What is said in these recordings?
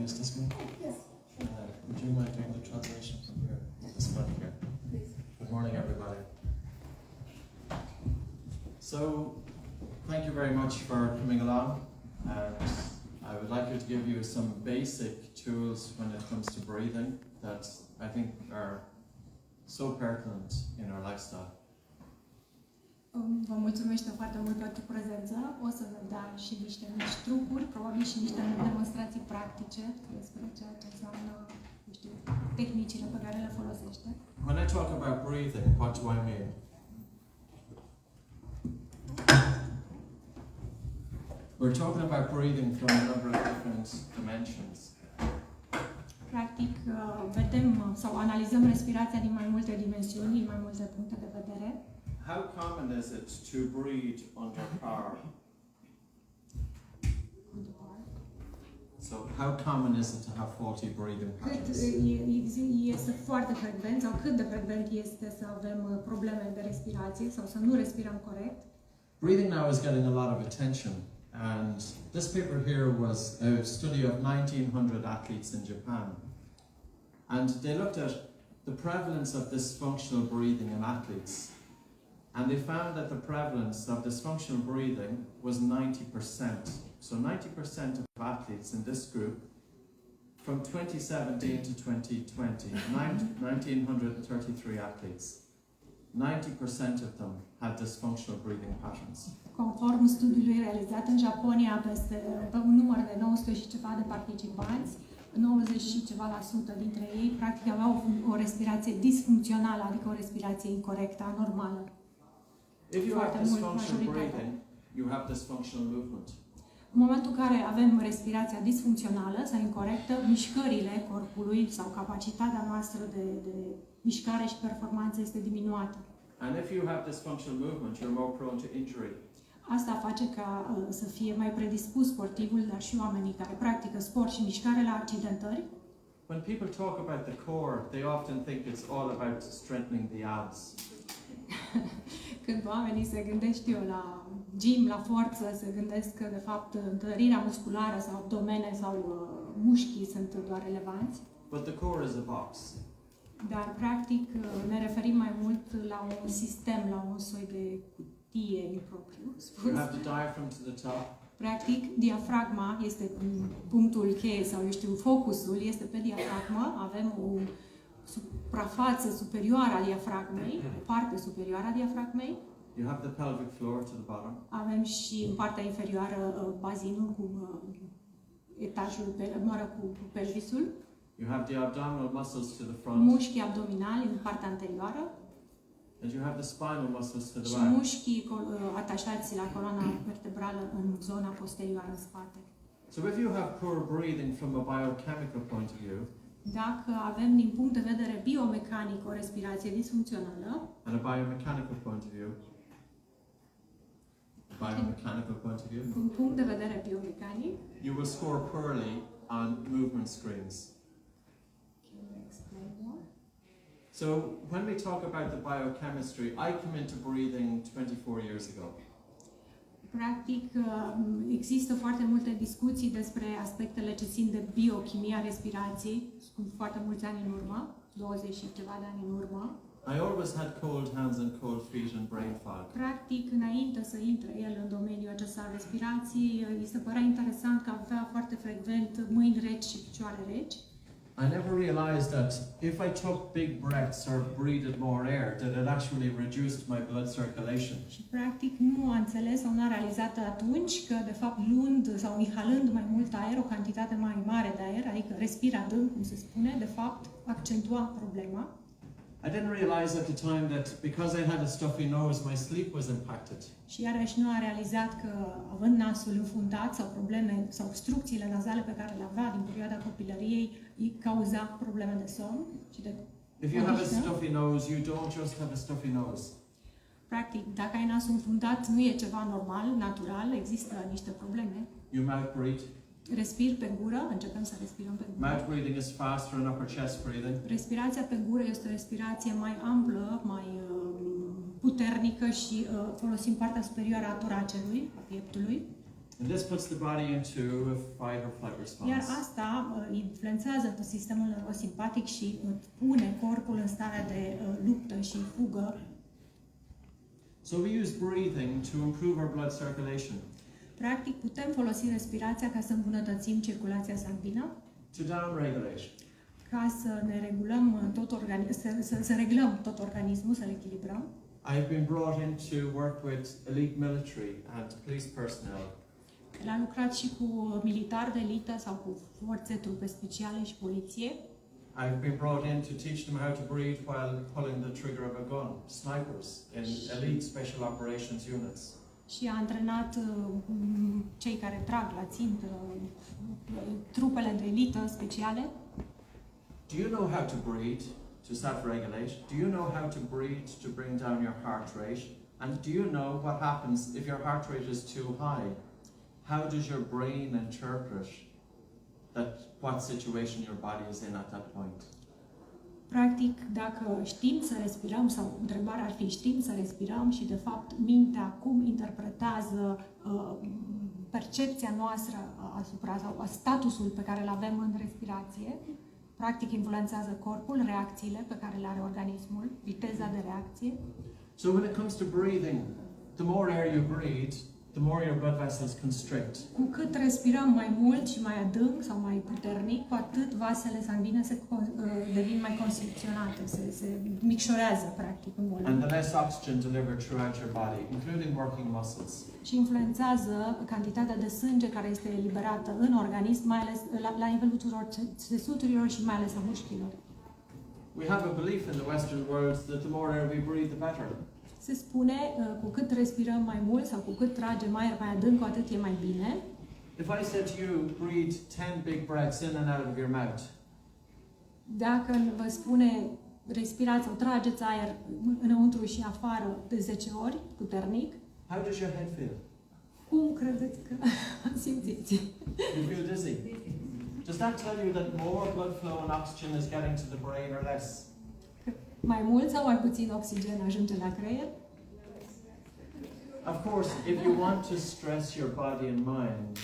use this one? Yes. Would you mind doing the translation from here? This one here. Please. Good morning, everybody. So, thank you very much for coming along, and I would like to give you some basic tools when it comes to breathing that I think are so pertinent in our lifestyle. Vă mulțumesc foarte mult pentru prezență. O să vă dau și niște mici trucuri, probabil și niște demonstrații practice despre ceea ce înseamnă, nu știu, tehnicile pe care le folosește. When I talk about breathing, what do I mean? We're talking about breathing from a number of different dimensions. Practic, vedem sau analizăm respirația din mai multe dimensiuni, din mai multe puncte de vedere. How common is it to breathe under power? So, how common is it to have faulty breathing patterns? Este foarte frecvent sau cât de frecvent este să avem probleme de respirație sau să nu respirăm corect? Breathing now is getting a lot of attention, and this paper here was a study of 1,900 athletes in Japan, and they looked at the prevalence of dysfunctional breathing in athletes. And they found that the prevalence of dysfunctional breathing was 90%. So 90% of athletes in this group, from 2017 to 2020, 1,933 athletes, 90% of them had dysfunctional breathing patterns. Conform studiului realizat în Japonia, pe un număr de 900 și ceva de participanți, 90 și ceva la sută dintre ei practic aveau o respirație disfuncțională, adică o respirație incorectă, anormală. If you have dysfunctional breathing, you have dysfunctional movement. În momentul în care avem respirația disfuncțională sau incorectă, mișcările corpului sau capacitatea noastră de mișcare și performanță este diminuată. And if you have dysfunctional movement, you're more prone to injury. Asta face ca să fie mai predispus sportivul, dar și oamenii care practică sport și mișcare la accidentări. When people talk about the core, they often think it's all about strengthening the abs. Când oamenii se gândesc, știu, la gym, la forță, se gândesc că, de fapt, întărirea musculară sau abdomene sau mușchii sunt doar relevanți. But the core is a box. Dar, practic, ne referim mai mult la un sistem, la un soi de cutie impropriu spus. You have the diaphragm to the top. Practic, diafragma este punctul cheie sau, eu știu, focusul este pe diafragmă. Avem o suprafață superioară a diafragmei, parte superioară a diafragmei. You have the pelvic floor to the bottom. Avem și în partea inferioară bazinul cu etajul, cu pelvisul. You have the abdominal muscles to the front. Mușchii abdominali în partea anterioară. And you have the spinal muscles to the Și back. mușchii atașați la coloana vertebrală în zona posterioară în spate. So if you have poor breathing from a biochemical point of view, dacă avem din punct de vedere biomecanic o respirație disfuncțională, and a biomechanical point of view, din punct de vedere biomecanic, you will score poorly on movement screens. Can you explain more? So when we talk about the biochemistry, I came into breathing 24 years ago. Practic, există foarte multe discuții despre aspectele ce țin de biochimia respirației, cu foarte mulți ani în urmă, 20 și ceva de ani în urmă. I always had cold hands and cold feet and brain fog. Practic, înainte să intre el în domeniul acesta al respirației, îi se părea interesant că avea foarte frecvent mâini reci și picioare reci. I never realized that if I took big breaths or breathed more air, that it actually reduced my blood circulation. Și practic nu a înțeles sau nu a realizat atunci că, de fapt, luând sau inhalând mai mult aer, o cantitate mai mare de aer, adică respira adânc, cum se spune, de fapt, accentua problema. I didn't realize at the time that because I had a stuffy nose, my sleep was impacted. Și iarăși nu a realizat că, având nasul înfundat sau probleme sau obstrucțiile nazale pe care le avea din perioada copilăriei, îi cauza probleme de somn și de If you have a stuffy nose, you don't just have a stuffy nose. Practic, dacă ai nasul înfundat, nu e ceva normal, natural, există niște probleme. You mouth breathe. Respir pe gură, începem să respirăm pe gură. Mouth breathing is faster than upper chest breathing. Respirația pe gură este o respirație mai amplă, mai puternică și folosim partea superioară a toracelui, a pieptului. And this puts the body into a fight or flight response. Iar asta influențează sistemul nervos simpatic și pune corpul în starea de luptă și fugă. So we use breathing to improve our blood circulation. Practic putem folosi respirația ca să îmbunătățim circulația sanguină, To downregulate. ca să ne regulăm să reglăm tot organismul, să-l echilibrăm. I've been brought in to work with elite military and police personnel. El a lucrat și cu militari de elită sau cu forțe, trupe speciale și poliție. I've been brought in to teach them how to breathe while pulling the trigger of a gun. Snipers in elite special operations units. Și a antrenat cei care trag la țintă, trupele de elită speciale. Do you know how to breathe to self-regulate? Do you know how to breathe to bring down your heart rate? And do you know what happens if your heart rate is too high? How does your brain interpret what situation your body is in at that point? Practic, dacă știm să respirăm, sau întrebarea ar fi știm să respirăm și de fapt mintea cum interpretează percepția noastră asupra sau statusul pe care îl avem în respirație, practic influențează corpul, reacțiile pe care le are organismul, viteza de reacție. So when it comes to breathing, the more air you breathe, the more your blood vessels constrict. Cu cât respirăm mai mult și mai adânc sau mai puternic, cu atât vasele sanguine devin mai constricționate, se micșorează practic în volum. And the less oxygen delivered throughout your body, including working muscles. Și influențează cantitatea de sânge care este eliberată în organism, mai ales la nivelul tuturor țesuturilor și mai ales a mușchilor. We have a belief in the Western world that the more air we breathe, the better. Se spune, cu cât respirăm mai mult sau cu cât tragem aer mai adânc, cu atât e mai bine. If I said to you, breathe 10 big breaths in and out of your mouth, Dacă vă spune respirați sau trageți aer înăuntru și afară de 10 ori, puternic, how does your head feel? cum credeți că simțiți? You feel dizzy. Does that tell you that more blood flow and oxygen is getting to the brain or less? Mai mult sau mai puțin oxigen ajunge la creier? Of course, if you want to stress your body and mind,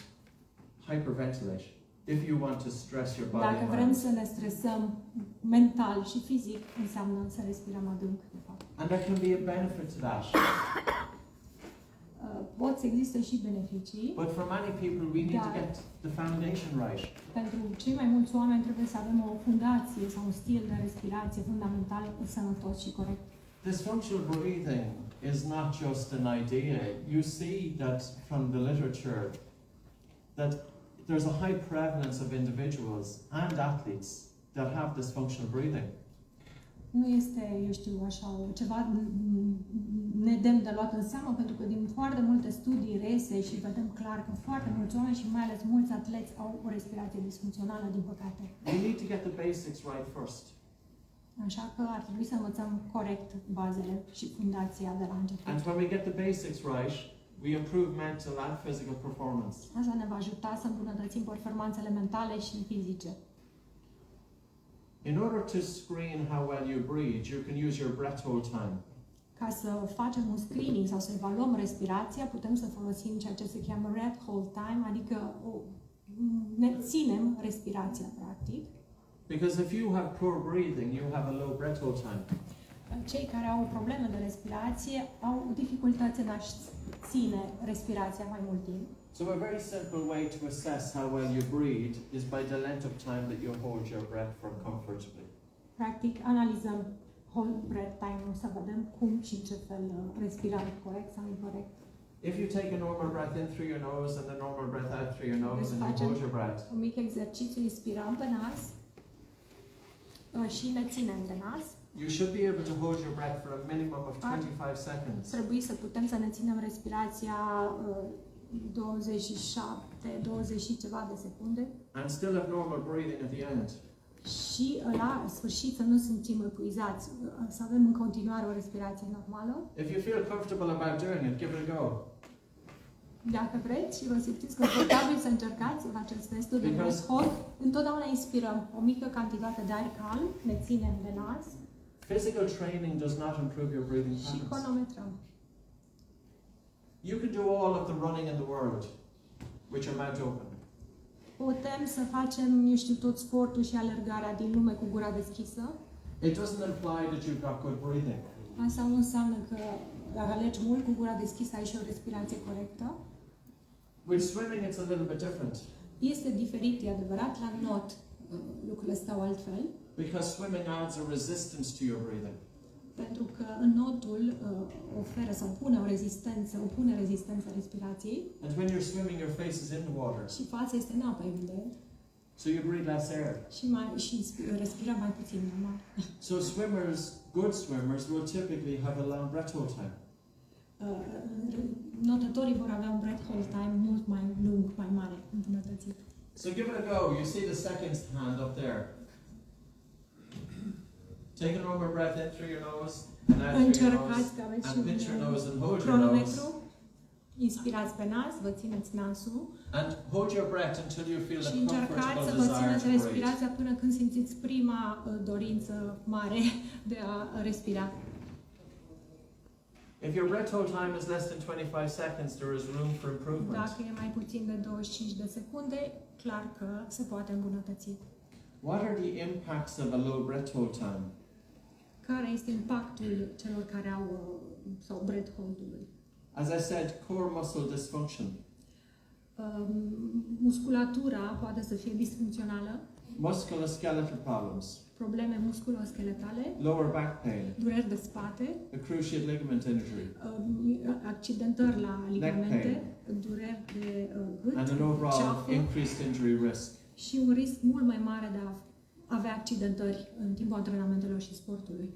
hyperventilate. If you want to stress your body Dacă and vrem mind. să ne stresăm mental și fizic, înseamnă să respirăm adânc, de fapt. And there can be a benefit to that. Pot să existe și beneficii. But for many people, we need to get the foundation right. Pentru cei mai mulți oameni trebuie să avem o fundație sau un stil de respirație fundamental, sănătos și corect. This functional breathing is not just an idea. You see that from the literature that there's a high prevalence of individuals and athletes that have this functional breathing. Nu este, eu știu, așa, ceva nedemn de luat în seamă, pentru că din foarte multe studii rese și vedem clar că foarte mulți oameni și mai ales mulți atleți au o respirație disfuncțională, din păcate. We need to get the basics right first. Așa că ar trebui să învățăm corect bazele și fundația de la început. And when we get the basics right, we improve mental and physical performance. Asta ne va ajuta să îmbunătățim performanțele mentale și fizice. In order to screen how well you breathe, you can use your breath hold time. Ca să facem un screening sau să evaluăm respirația, putem să folosim ceea ce se cheamă breath hold time, adică ne ținem respirația, practic. Because if you have poor breathing, you have a low breath hold time. Cei care au probleme de respirație au dificultăți în a-și ține respirația mai mult timp. So a very simple way to assess how well you breathe is by the length of time that you hold your breath for comfortably. Practic, analizăm hold breath time-ul să vedem cum și în ce fel respirăm, corect sau incorect. If you take a normal breath in through your nose and a normal breath out through your nose and you Facem hold your breath, un mic exercițiu, inspirăm pe nas și ne ținem de nas. you should be able to hold your breath for a minimum of 25 seconds. Trebuie să putem să ne ținem respirația 20 și ceva de secunde And still have normal breathing at the end. și la sfârșit să nu simțim epuizați, să avem în continuare o respirație normală. If you feel comfortable about doing it, give it a go. Dacă vreți și vă simțiți confortabil să încercați, să faceți testul de breath hold, întotdeauna inspirăm o mică cantitate de aer calm, ne ținem de nas Physical training does not improve your breathing și patterns. cronometrăm. You can do all of the running in the world. with your mouth open. Putem să facem, eu știu, tot sportul și alergarea din lume cu gura deschisă. It doesn't imply that you've got good breathing. Asta nu înseamnă că dacă alergi mult cu gura deschisă ai și o respirație corectă. With swimming, it's a little bit different. Este diferit, e adevărat, la not lucrurile stau altfel. Because swimming adds a resistance to your breathing. Pentru că notul oferă sau opune rezistență respirației. And when you're swimming, your face is in the water. Și fața este în apă, evident. So you breathe less air. Și respira mai puțin normal. So good swimmers will typically have a long breath hold time. Notătorii vor avea un breath hold time mult mai lung, mai mare, îmbunătățit. So give it a go. You see the second hand up there. Take a normal breath in through your nose and out through your nose. And pinch your nose and hold your nose. Inspirați pe nas, vă țineți nasul. And hold your breath until you feel the și încercați să vă țineți respirația până când simțiți prima dorință mare de a respira. If your breath hold time is less than 25 seconds, there is room for improvement. Dacă e mai puțin de 25 de secunde, clar că se poate îmbunătăți. What are the impacts of a low breath hold time? Care este impactul celor care au sau breath hold-ului? As I said, core muscle dysfunction. Musculatura poate să fie disfuncțională. Musculoskeletal problems. Probleme musculoscheletale. Lower back pain. Dureri de spate. A cruciate ligament injury. Accidentări la ligamente. Dureri de gât. And an overall increased injury risk. Și un risc mult mai mare de a avea accidentări în timpul antrenamentelor și sportului.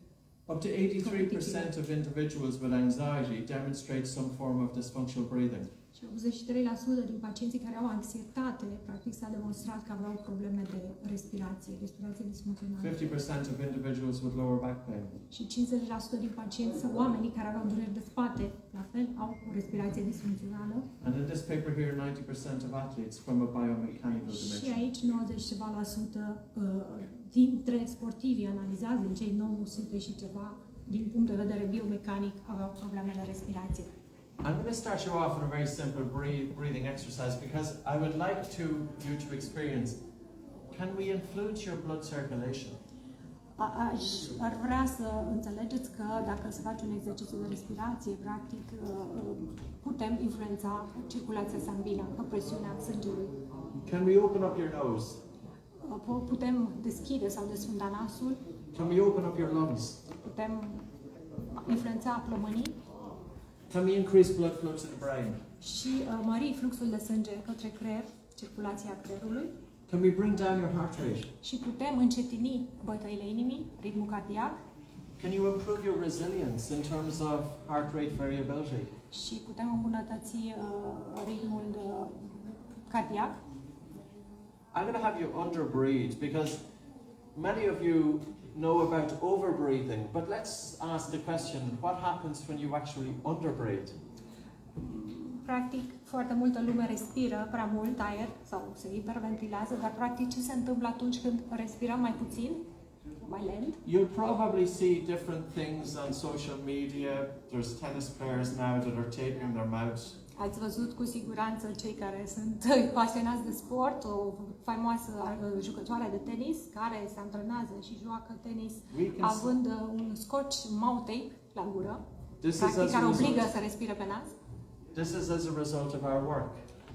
Up to 83% of individuals with anxiety demonstrate some form of dysfunctional breathing. Și 83% din pacienții care au anxietate, practic s-a demonstrat că aveau probleme de respirație disfuncțională. 50% of individuals with lower back pain. Și 50% din pacienți sau oamenii care aveau dureri de spate, la fel, au o respirație disfuncțională. And in this paper here, 90% of athletes from a biomechanical dimension. Și aici 90 ceva la sută dintre sportivi analizați, din cei 900 și ceva, din punct de vedere biomecanic, aveau probleme de respirație. I'm going to start you off with a very simple breathing exercise because I would like you to experience, can we influence your blood circulation? Ar vrea să înțelegeți că dacă se face un exercițiu de respirație, practic putem influența circulația sanguină, presiunea sângelui. Can we open up your nose? Putem deschide sau desfunda nasul. Can we open up your lungs? Putem influența plămânii. Can we increase blood flow to the brain? Și mări fluxul de sânge către creier, circulația creierului. Can we bring down your heart rate? Și putem încetini bătăile inimii, ritmul cardiac. Can you improve your resilience in terms of heart rate variability? Și putem îmbunătăți ritmul cardiac. I'm going to have you underbreathe because many of you know about overbreathing, but let's ask the question, what happens when you actually underbreathe? Practic, foarte multă lume respiră prea mult aer sau se hiperventilează, dar practic ce se întâmplă atunci când respirăm mai puțin, mai lent? You'll probably see different things on social media. There's tennis players now that are taping their mouths. Ați văzut cu siguranță cei care sunt pasionați de sport, o faimoasă jucătoare de tenis care se antrenează și joacă tenis având un scotch, un mouth tape la gură, practic care obligă să respire pe nas. This is as a result of our work.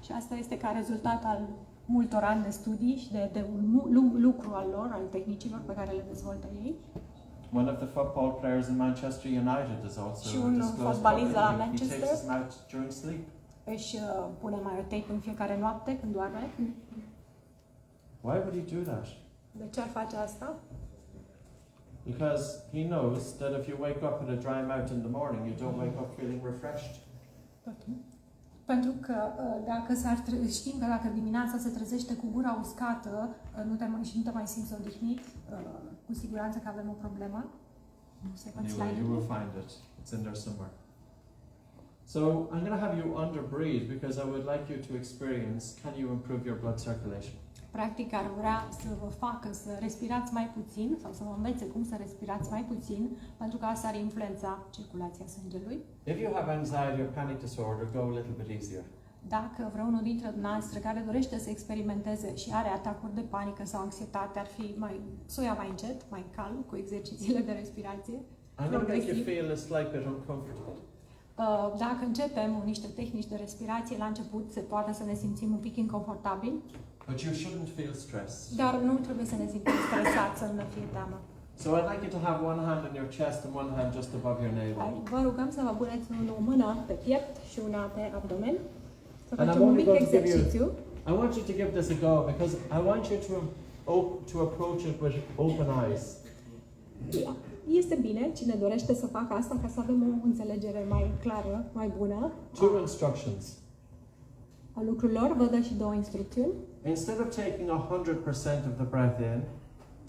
Și asta este ca rezultat al multor ani de studii și de un lucru al lor, al tehnicilor pe care le dezvoltă ei. One of the football players in Manchester United is also și un fotbalist la Manchester he takes his mouth during sleep. Își pune mai tape în fiecare noapte când doarme. Why would he do that? De ce ar face asta? Because he knows that if you wake up with a dry mouth in the morning, you don't wake up feeling refreshed. Pentru că știm că dacă dimineața se trezește cu gura uscată nu te mai simți odihnit, cu siguranță că avem o problemă. Anyway, you will find it. It's in there somewhere. So I'm going to have you underbreathe because I would like you to experience, can you improve your blood circulation? Practic ar vrea să vă facă să respirați mai puțin sau să vă învețe cum să respirați mai puțin, pentru că asta ar influența circulația sângelui. If you have anxiety or panic disorder, go a little bit easier. Dacă vreunul dintre dumneavoastră care dorește să experimenteze și are atacuri de panică sau anxietate, ar fi să o ia mai încet, mai calm, cu exercițiile de respirație. I'm going to make you feel a slight bit uncomfortable. Dacă începem niște tehnici de respirație, la început se poate să ne simțim un pic inconfortabil. But you shouldn't feel stressed. Dar nu trebuie să ne simțim stresați, să nu ne fie teamă. So I'd like you to have one hand on your chest and one hand just above your navel. Vă rugăm să vă puneți o mână pe piept și una pe abdomen. Să And facem un mic exercițiu. I want you to give this a go because I want you to approach it with open eyes. Este bine, cine dorește să facă asta, ca să avem o înțelegere mai clară, mai bună. Two instructions. A lucrurilor, vă dă și două instrucțiuni. Instead of taking 100% of the breath in,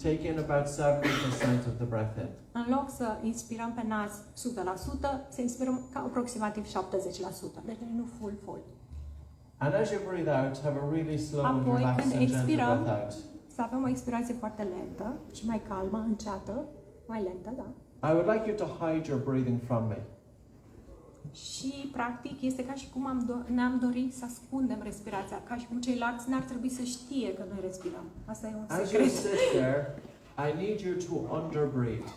take in about 70% of the breath in. În loc să inspirăm pe nas 100%, să inspirăm ca aproximativ 70%. Deci nu full. And as you breathe out, have a really slow and Apoi, relaxed când and gentle expirăm, breath out. să avem o expirație foarte lentă și mai calmă, înceată, mai lentă, da? I would like you to hide your breathing from me. Și, practic, este ca și cum ne-am dorit să ascundem respirația, ca și cum ceilalți n-ar trebui să știe că noi respirăm. Asta e un As you secret. sit there, I need you to underbreathe.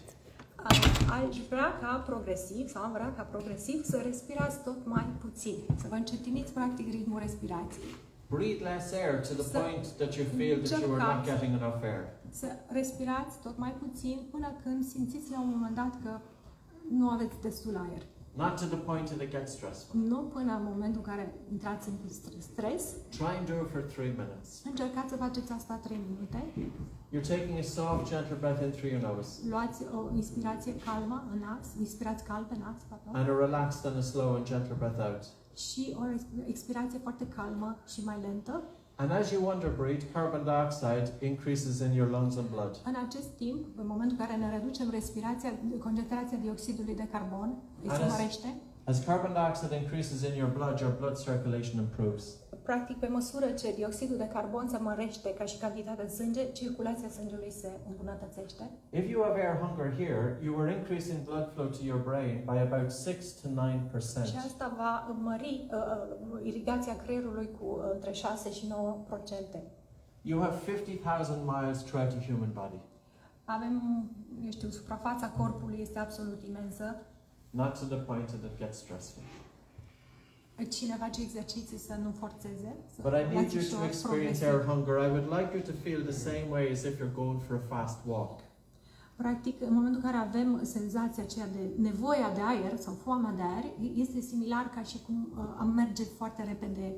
Aș vrea ca progresiv, sau am vrea ca progresiv, să respirați tot mai puțin. Să vă încetiniți, practic, ritmul respirației. Breathe less air to the point that you feel that you are not getting enough air. Să respirați tot mai puțin până când simțiți la un moment dat că nu aveți destul aer. Not to the point that it gets stressful. Nu până în momentul în care intrați în stres. Try and do it for 3 minutes. Încercați să faceți asta 3 minute. You're taking a soft, gentle breath in through your nose. Luați o inspirație calmă în nas, inspirați calm pe nas, and a relaxed and a slow and gentle breath out. Și o expirație foarte calmă și mai lentă. And as you underbreathe, carbon dioxide increases in your lungs and blood. În acest timp, în momentul în care ne reducem respirația, concentrația dioxidului de carbon se mărește. As carbon dioxide increases in your blood circulation improves. Practic, pe măsură ce dioxidul de carbon se mărește ca și cantitatea de sânge, circulația sângelui se îmbunătățește. If you have air hunger here, you are increasing blood flow to your brain by about 6 to 9%. Și asta va mări irigația creierului cu între 6 și 9%. You have 50,000 miles throughout the human body. Avem, suprafața corpului este absolut imensă. Not to the point that it gets stressful. Cine face exerciții să nu forțeze. But I need you to experience air hunger. I would like you to feel the same way as if you're going for a fast walk. Practic, în momentul în care avem senzația aceea de nevoia de aer sau foamea de aer, este similar ca și cum am merge foarte repede,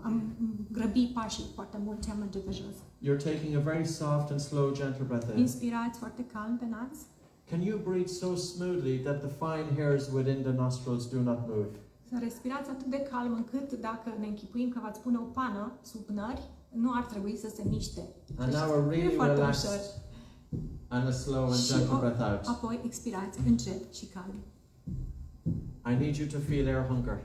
am grăbi pașii foarte mult și am merge pe jos. You're taking a very soft and slow, gentle breath in. Inspirați foarte calm pe nas. Can you breathe so smoothly that the fine hairs within the nostrils do not move? Să respirați atât de calm încât dacă ne închipuim că v-ați pune o pană sub nări, nu ar trebui să se miște. And now a really relaxed and a slow and gentle breath out. Apoi expirați încet și calm. I need you to feel air hunger.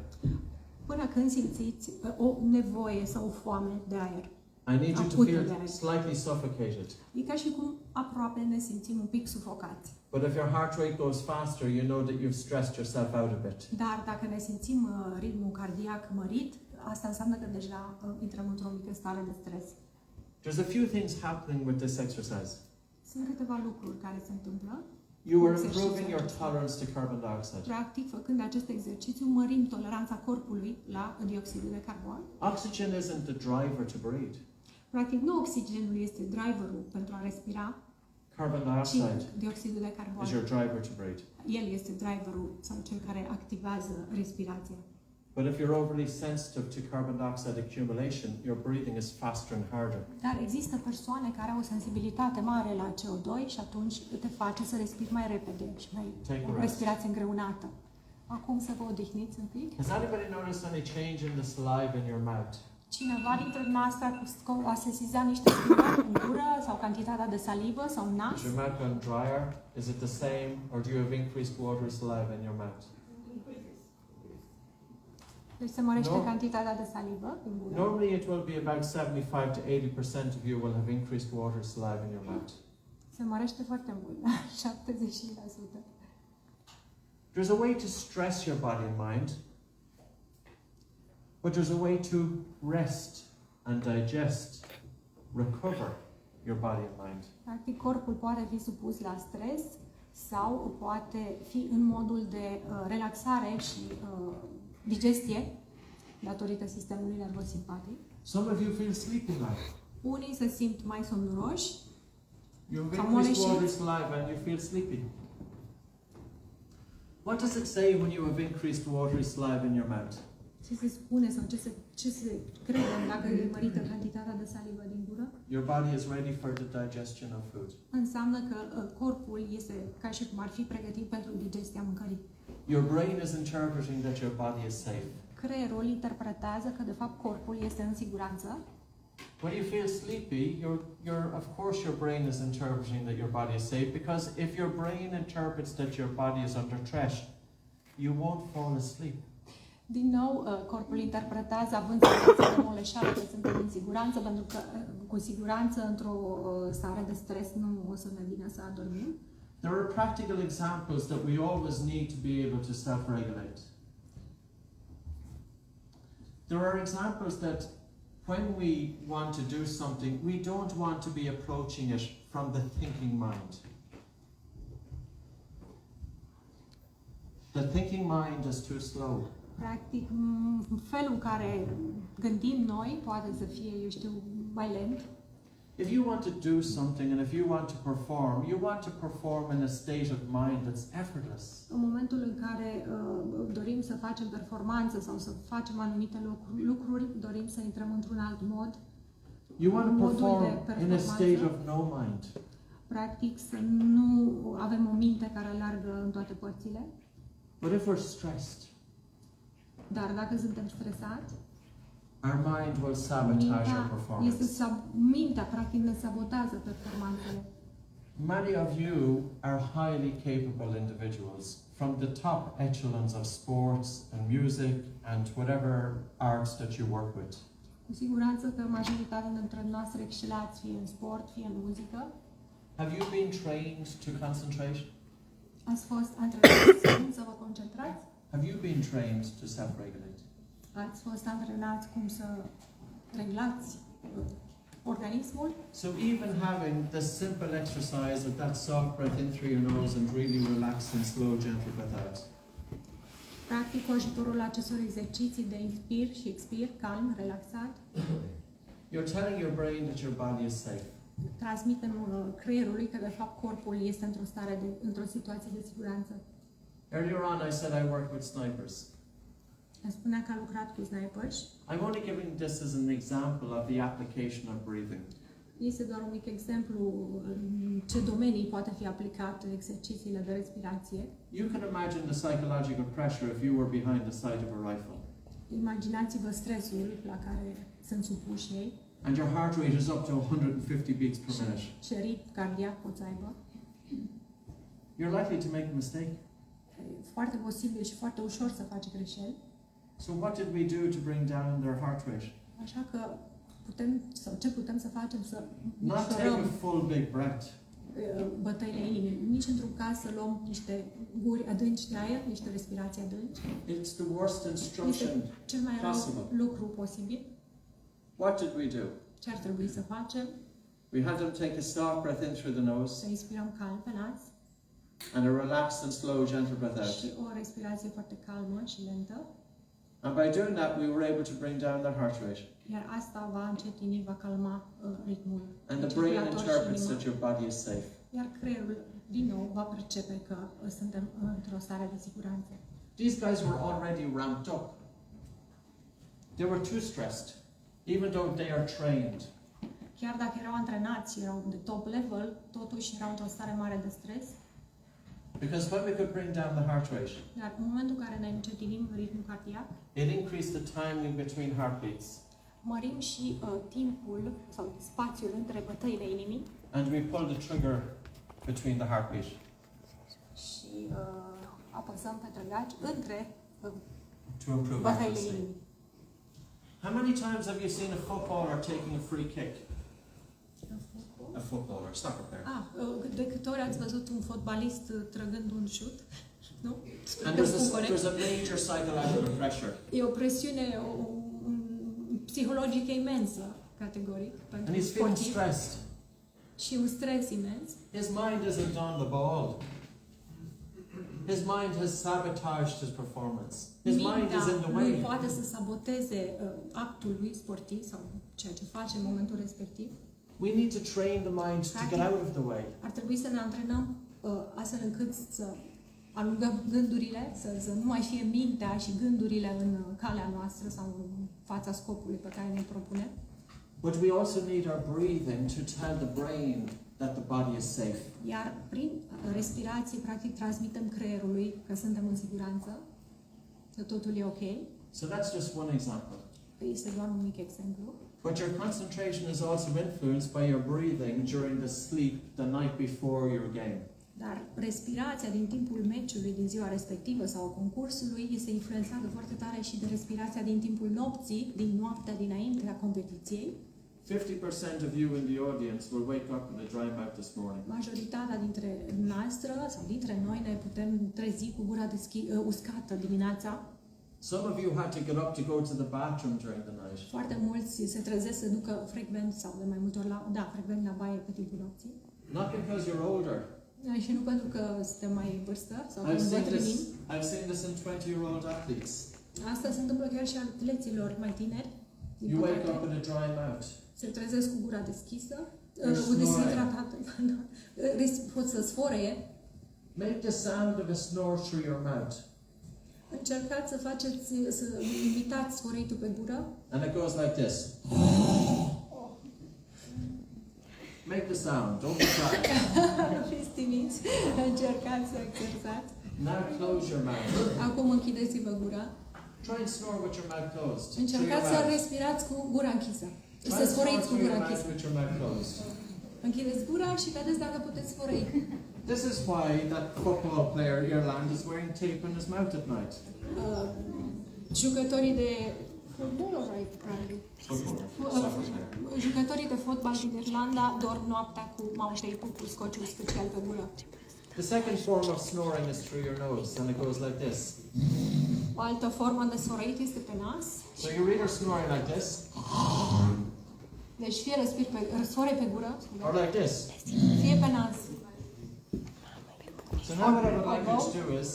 Până când simțiți o nevoie sau o foame de aer. I need you to feel slightly suffocated. E ca și cum aproape ne simțim un pic sufocați. But if your heart rate goes faster, you know that you've stressed yourself out a bit. Dar dacă ne simțim ritmul cardiac mărit, asta înseamnă că deja intrăm într-o mică stare de stres. There's a few things happening with this exercise. Sunt câteva lucruri care se întâmplă. You are improving your tolerance to carbon dioxide. Practic, făcând acest exercițiu, mărim toleranța corpului la dioxidul de carbon. Oxygen isn't the driver to breathe. Practic, nu oxigenul este driverul pentru a respira, carbon dioxide ci dioxidul de carbon. is your driver to breathe. El este driverul sau cel care activează respirația. But if you're overly sensitive to carbon dioxide accumulation, your breathing is faster and harder. Dar există persoane care au o sensibilitate mare la CO2 și atunci te face să respiri mai repede și mai o respirație îngreunată. Acum să vă odihniți un pic. Has anybody noticed any change in the saliva in your mouth? Cineva dintre dumneavoastră a sesizat niște schimbări în gură sau cantitatea de salivă sau în nas? Is your mouth gone drier? Is it the same, or do you have increased water saliva in your mouth? Deci se mărește cantitatea de salivă în gură. Normally it will be about 75 to 80% of you will have increased water saliva in your mouth. Se mărește foarte mult, 70%. There's a way to stress your body and mind. But there's a way to rest and digest, recover your body and mind. Practic, corpul poate fi supus la stres sau poate fi în modul de relaxare și digestie datorită sistemului nervos simpatic. Some of you feel sleepy-like. Unii se simt mai somnoroși. You've increased water saliva and you feel sleepy. What does it say when you have increased watery saliva in your mouth? Ce se spune sau ce se crede dacă e mărită cantitatea de salivă din gură? Your body is ready for the digestion of food. Înseamnă că corpul este ca și cum ar fi pregătit pentru digestia mâncării. Your brain is interpreting that your body is safe. Creierul interpretează că de fapt corpul este în siguranță. When you feel sleepy, of course your brain is interpreting that your body is safe, because if your brain interprets that your body is under threat, you won't fall asleep. Din nou, corpul interpretează, având senzația de moleșeală, că suntem în siguranță, pentru că cu siguranță într-o stare de stres nu o să ne vină să adormim. There are practical examples that we always need to be able to self-regulate. There are examples that when we want to do something, we don't want to be approaching it from the thinking mind. The thinking mind is too slow. Practic, felul în care gândim noi poate să fie, eu știu, mai lent. If you want to do something and if you want to perform, you want to perform in a state of mind that's effortless. În momentul în care dorim să facem performanță sau să facem anumite lucruri, dorim să intrăm într-un alt mod. You want to perform in a state of no mind. Practic, să nu avem o minte care alergă în toate părțile. But if we're stressed, dar dacă suntem stresați, our mind will sabotage our performance. Mintea practic ne sabotează performanțele. Many of you are highly capable individuals from the top echelons of sports and music and whatever arts that you work with. Cu siguranță că majoritatea dintre noastre excelați fie în sport, fie în muzică. Have you been trained to concentrate? Ați fost antrenați să vă concentrați? Have you been trained to self-regulate? Ați fost antrenați cum să reglați organismul? So even having the simple exercise of that soft breath in through your nose and really relaxed and slow, gentle breath out. Practic, cu ajutorul acestor exerciții de inspir și expir, calm, relaxat, you're telling your brain that your body is safe. Transmitem creierului că de fapt corpul este într-o situație de siguranță. Earlier on I said I work with snipers. Îmi spunea că a lucrat cu snipers. I'm only giving this as an example of the application of breathing. Este doar un mic exemplu în ce domenii poate fi aplicat exercițiile de respirație. You can imagine the psychological pressure if you were behind the sight of a rifle. Imaginați-vă stresul la care sunt supuși ei. And your heart rate is up to 150 beats per minute. Ce ritm cardiac poți aibă. You're likely to make a mistake. E foarte posibil și foarte ușor să faci greșeli. So what did we do to bring down their heart rate? Așa că ce putem să facem să Not take a full big breath. Bătăile inimii. Nici într-un caz să luăm niște guri adânci de aer, niște respirații adânci. It's the worst instruction cel mai rău lucru posibil. What did we do? Ce ar trebui să facem? We had them take a soft breath in through the nose. Să inspirăm calm pe nas. And a relaxed and slow, gentle breath out. Și o respirație foarte calmă și lentă. And by doing that, we were able to bring down their heart rate. Iar asta va încetini, va calma ritmul. And the brain interprets that your body is safe. Iar creierul, din nou, va percepe că suntem într-o stare de siguranță. These guys were already ramped up. They were too stressed, even though they are trained. Chiar dacă erau antrenați și erau de top level, totuși erau într-o stare mare de stres. Because when we could bring down the heart rate, Iar în momentul în care ne încetinim ritmul cardiac, it increased the timing between heartbeats. mărim și timpul sau spațiul între bătăile inimii. And we pull the trigger between the heartbeat. Și apăsăm pe trăgaci între To improve bătăile accuracy. inimii. How many times have you seen a footballer taking a free kick? A footballer, soccer player. De câte ori ați văzut un fotbalist trăgând un șut? Nu? And there's a major psychological pressure. E o presiune, psihologică imensă, categoric, pentru And he's feeling sportiv. stressed. Și un stres imens. His mind isn't on the ball. His mind has sabotaged his performance. His mind is in the Mintea lui way. poate să saboteze actul lui sportiv sau ceea ce face în momentul respectiv. We need to train the mind to get out of the way. Ar trebui să ne antrenăm astfel încât să alungăm gândurile, să nu mai fie mintea și gândurile în calea noastră sau în fața scopului pe care ne propunem. But we also need our breathing to tell the brain that the body is safe. Iar prin respirație, practic, transmitem creierului că suntem în siguranță, că totul e ok. So that's just one example. Este doar un mic exemplu. But your concentration is also influenced by your breathing during the sleep the night before your game. Dar respirația din timpul meciului din ziua respectivă sau concursului este influențată foarte tare și de respirația din timpul nopții, din noaptea dinainte a competiției. 50% of you in the audience will wake up with a dry mouth this morning. Majoritatea dintre noastră sau dintre noi ne putem trezi cu gura uscată dimineața. Some of you had to get up to go to the bathroom during the night. Foarte mulți se trezesc să ducă frecvent sau de mai multe ori frecvent la baie pe timpul nopții. Not because you're older. Și nu pentru că suntem mai în vârstă sau I've seen îmbătrânim. this in 20-year-old athletes. Asta se întâmplă chiar și atleților mai tineri. You wake up with a dry mouth. Se trezesc cu gura deschisă, Snoring. deshidratată, pot să sfărăie. Make the sound of a snore through your mouth. Încercați să imitați sfărăitul pe gură. And it goes like this. Make the sound, don't be shy. Fiți timiți, încercați să exersați. Now close your mouth. Acum închideți-vă gura. Try and snore with your mouth closed. Încercați să respirați cu gura închisă. Try Să and snore sfărăiți cu through gura your mouth închisă. with your mouth closed. Închideți gura și vedeți dacă puteți sfărăi. This is why that football player Ireland is wearing tape in his mouth at night. Jucătorii de fotbal, Football. jucătorii de fotbal din Irlanda dorm noaptea cu mouth tape-ul, cu scociul special pe gură. The second form of snoring is through your nose, and it goes like this. O altă formă de sfărăit este pe nas. So you're either snoring like this, Deci fie răsfărăi pe gură, or like this. fie pe nas. So now what I would like you to do is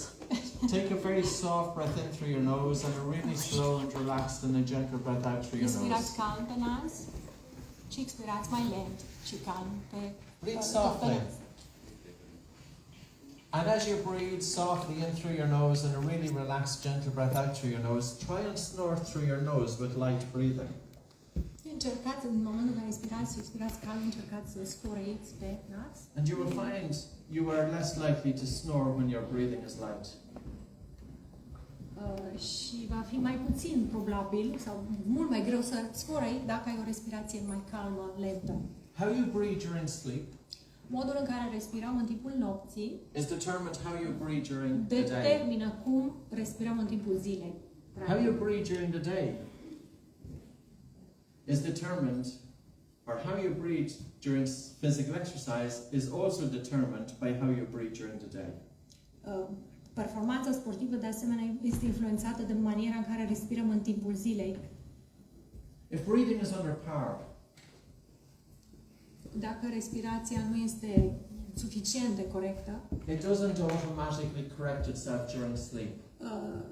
take a very soft breath in through your nose and a really slow and relaxed and a gentle breath out through your Inspirați nose. calm pe nas și expirați mai lent și calm pe Breathe pe softly. nas. And as you breathe softly in through your nose and a really relaxed, gentle breath out through your nose, try and snore through your nose with light breathing. Încercați în momentul în care inspirați și expirați calm, încercați să sfărăiți pe nas. And you will find you are less likely to snore when your breathing is light. Și va fi mai puțin probabil sau mult mai greu să sfărăi dacă ai o respirație mai calmă, lentă. How you breathe during sleep Modul în care respirăm în timpul nopții is determined how you breathe during the day. determină cum respirăm în timpul zilei. How you breathe during the day is determined, or how you breathe during physical exercise is also determined by how you breathe during the day. Performanța sportivă, de asemenea, este influențată de maniera în care respirăm în timpul zilei. If breathing is under par, Dacă respirația nu este suficient de corectă it doesn't automatically correct itself during sleep.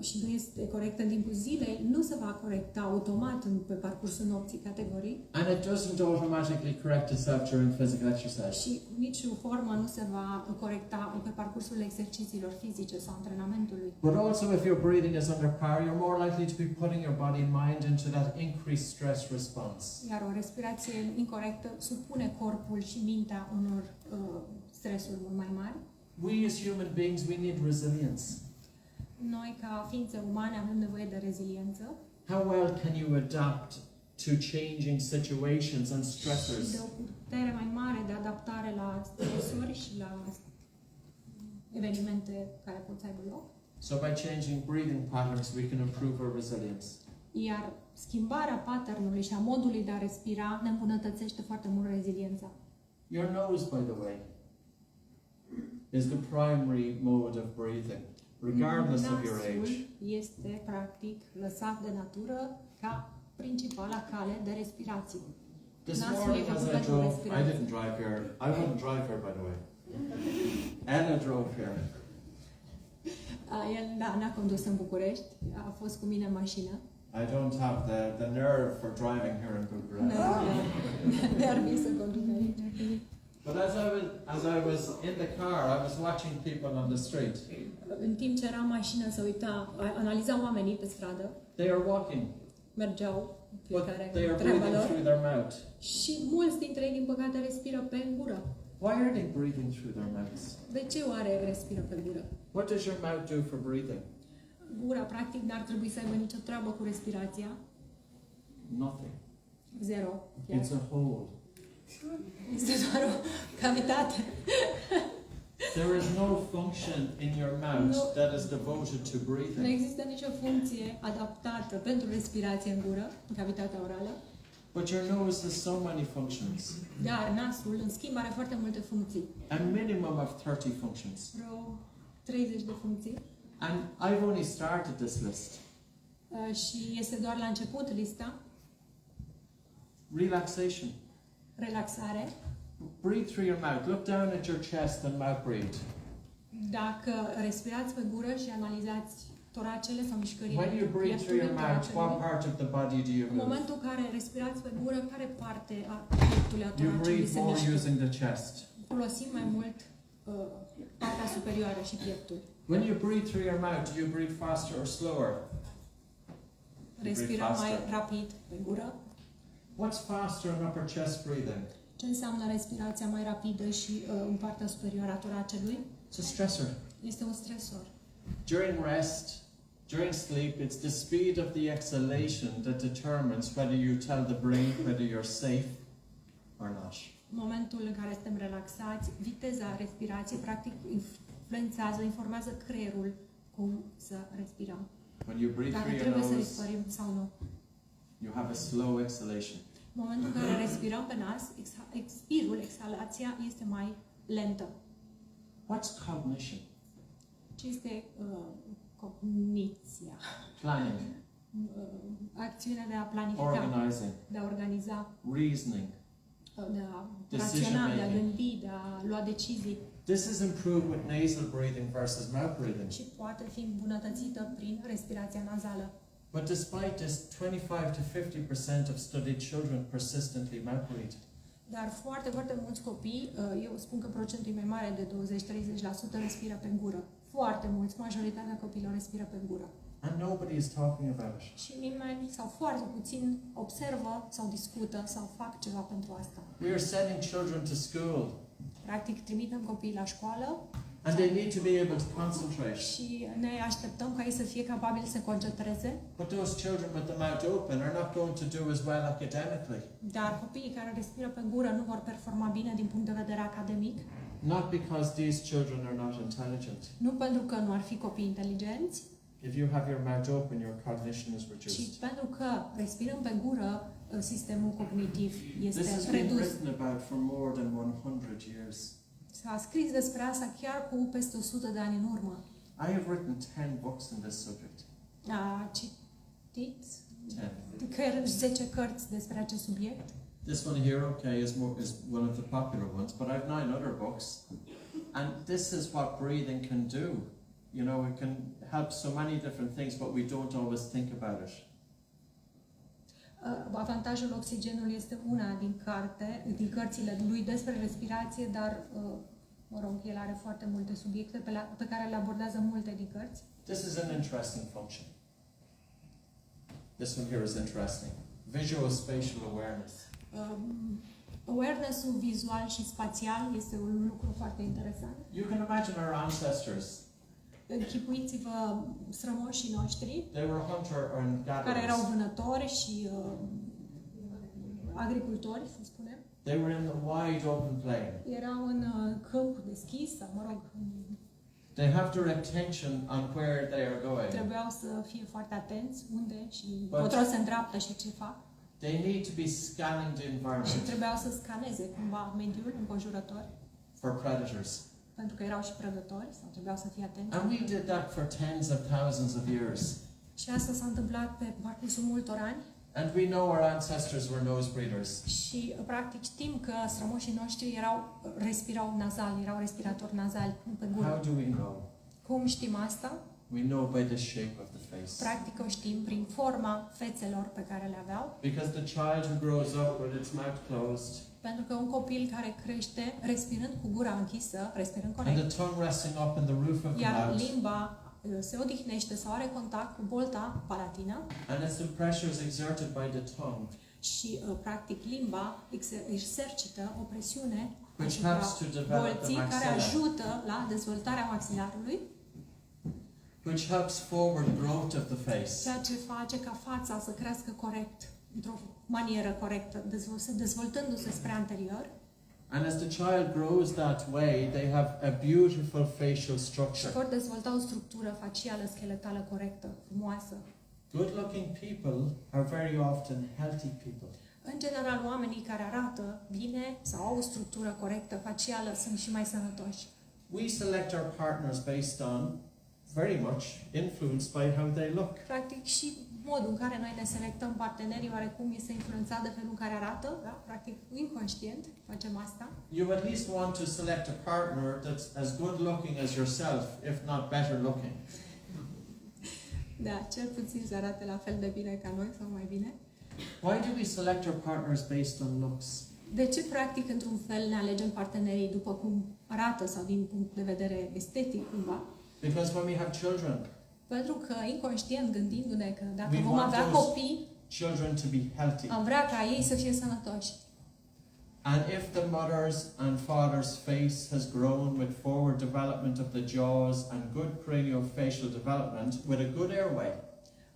și nu este corectă în timpul zilei, nu se va corecta automat pe parcursul nopții categorii And it doesn't automatically correct itself during physical exercise. și nici o formă nu se va corecta pe parcursul exercițiilor fizice sau antrenamentului. But also if your breathing is under par, you're more likely to be putting your body and mind into that increased stress response. Iar o respirație incorrectă supune corpul și mintea unor stresuri mult mai mari. We as human beings, we need resilience. Noi, ca ființe umane, avem nevoie de reziliență How well can you adapt to changing situations and și stressors? de o putere mai mare de adaptare la stresuri și la evenimente care pot să aibă loc. So by changing breathing patterns, we can improve our resilience. Iar schimbarea patternului și a modului de a respira ne îmbunătățește foarte mult reziliența. Your nose, by the way, is the primary mode of breathing, regardless of your age. Nasul este, practic, lăsat de natură ca principala cale de respirație. This Nasul morning e as făcut I pentru drove, I respirație. didn't drive here. I wouldn't drive here, by the way. Ella drove here. El, da, n-a condus în București, a fost cu mine în mașină. I don't have the nerve for driving here in Bucharest. Mi-ar fi să conduc aici. But as I was in the car, I was watching people on the street. În timp ce eram în mașină, analizam oamenii pe stradă, They are walking, mergeau but fiecare they are cu treaba breathing lor through their mouth. și mulți dintre ei, din păcate, respiră pe gură. Why are they breathing through their mouths? De ce oare respiră pe gură? What does your mouth do for breathing? Gura, practic, n-ar trebui să aibă nicio treabă cu respirația. Nothing. Zero. It's a hole. Este doar o cavitate. There is no function in your mouth that is devoted to Nu breathing. există nicio funcție adaptată pentru respirație în gură, în cavitatea orală, But your nose has so many functions. dar nasul, în schimb, are foarte multe funcții. A minimum of 30 functions. Vreo 30 de funcții. And I've only started this list. Și este doar la început lista. Relaxation. Relaxare. Breathe through your mouth. Look down at your chest and mouth breathe. Dacă respirați pe gură și analizați toracele sau mișcările When you breathe through your mouth, what toracului, part of the body do you în move? momentul în care respirați pe gură, care parte a pieptului, a You toracului breathe se more mișcă? using the chest. Folosim mai mult partea superioară și pieptul. When you breathe through your mouth, do you breathe faster or slower? Respirăm mai faster. rapid pe gură. What's faster in upper chest breathing? Ce înseamnă respirația mai rapidă și în partea superioară a toracelui? It's a stressor. Este un stresor. During rest, during sleep, it's the speed of the exhalation that determines whether you tell the brain whether you're safe or not. În momentul în care suntem relaxați, viteza respirației practic influențează, informează creierul cum să respirăm. When you breathe Dacă through your trebuie să nose, respirăm sau nu. you have a slow exhalation. În momentul în care respirăm pe nas, expirul, exhalația este mai lentă. What's cognition? Ce este cogniția? Planning, Acțiunea de a planifica, organizing, de a organiza, reasoning. de a Decision raționa, de a making. gândi, de a lua decizii This is improved with nasal breathing versus mouth breathing. și poate fi îmbunătățită prin respirația nazală. But despite this, 25 to 50% of studied children persistently mouth breathe. Dar foarte, foarte mulți copii, eu spun că procentul e mai mare de 20-30% respiră pe gură. Foarte mulți, majoritatea copiilor respiră pe gură. And nobody is talking about it. Și nimeni sau foarte puțin observă sau discută sau fac ceva pentru asta. We are sending children to school Practic, trimitem copiii la școală and they need to be able to concentrate. și ne așteptăm ca ei să fie capabili să se concentreze, But those children with the mouth open are not going to do as well academically. dar copiii care respiră pe gură nu vor performa bine din punct de vedere academic, Not because these children are not intelligent. nu pentru că nu ar fi copii inteligenți, If you have your mouth open, your cognition is ci reduced. pentru că respirăm pe gură, sistemul cognitiv This has este been redus. written about for more than 100 years. S-a scris despre asta chiar cu peste 100 de ani în urmă. I have written 10 books in this subject. A citit 10. 10 cărți despre acest subiect. This one here, okay, is one of the popular ones, but I've 9 other books. And this is what breathing can do. You know, it can help so many different things, but we don't always think about it. Avantajul oxigenului este una din cărțile lui despre respirație, dar mă rog, el are foarte multe subiecte pe care le abordează multe din cărți. This is an interesting function. This one here is interesting. Visual-spatial awareness. Awareness-ul vizual și spațial este un lucru foarte interesant. You can imagine our ancestors. Închipuiți-vă strămoșii noștri, They were hunter and care erau gatherers. vânători și agricultori, să spunem. They were in the wide open plain. Erau în câmp deschis, sau mă rog, They have direct attention on where they are going. trebuiau să fie foarte atenți unde și But- încotro se îndreaptă și ce fac. They need to be scanning the Și environment trebuiau să scaneze cumva mediul înconjurător, for predators. pentru că erau și prădători, sau trebuiau să fie atenți. And we did that for tens of thousands of years. Și asta s-a întâmplat pe parcursul multor ani. And we know our ancestors were nose breathers. Și, practic, știm că strămoșii noștri respirau nazal, erau respiratori nazali pe How gură. do we know? Cum știm asta? We know by the shape of the face. Practic o știm prin forma fețelor pe care le aveau. Because the child who grows up with its mouth closed Pentru că un copil care crește respirând cu gura închisă, respirând and corect, the tongue resting up in the roof of the iar mouth, limba se odihnește sau are contact cu bolta palatină and as the pressure is exerted by the tongue, și, practic, limba exercită o presiune which asupra helps to develop the bolții care maxilla, ajută la dezvoltarea maxilarului, which helps forward growth of the face. ceea ce face ca fața să crească corect, într-o manieră corectă, dezvoltându-se spre anterior. And as the child grows that way, they have a beautiful facial Și structure. vor dezvolta o structură facială, scheletală corectă, frumoasă. Good-looking people are very often healthy people. În general, oamenii care arată bine sau au o structură corectă facială sunt și mai sănătoși. We select our partners based on very much influenced by how they look. Practic și modul în care noi ne selectăm partenerii oarecum este influențat de felul în care arată, da? Practic inconștient facem asta. You at least want to select a partner that's as good looking as yourself, if not better looking. Da, cel puțin să arate la fel de bine ca noi sau mai bine. Why do we select our partners based on looks? De ce practic într-un fel ne alegem partenerii după cum arată sau din punct de vedere estetic cumva? Because when we have children, Pentru că inconștient gândindu-ne că dacă we vom want avea those copii, children to be healthy. am vrea ca ei să fie sănătoși. And if the mother's and father's face has grown with forward development of the jaws and good craniofacial development with a good airway,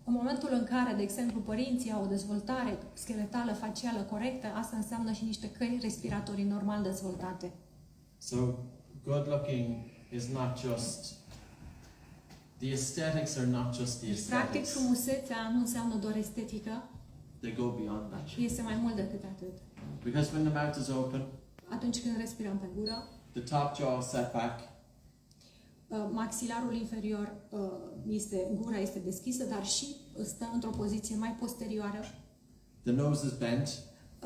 În momentul în care, de exemplu, părinții au o dezvoltare scheletală facială corectă, asta înseamnă și niște căi respiratorii normal dezvoltate. so good looking is not just the aesthetics are not just the Practic, aesthetics. frumusețea nu înseamnă doar estetică, They go beyond that. este mai mult decât atât. Because when the mouth is open, Atunci când respirăm pe gură, the top jaw is set back, maxilarul inferior gura este deschisă, dar și stă într-o poziție mai posterioară. the nose is bent,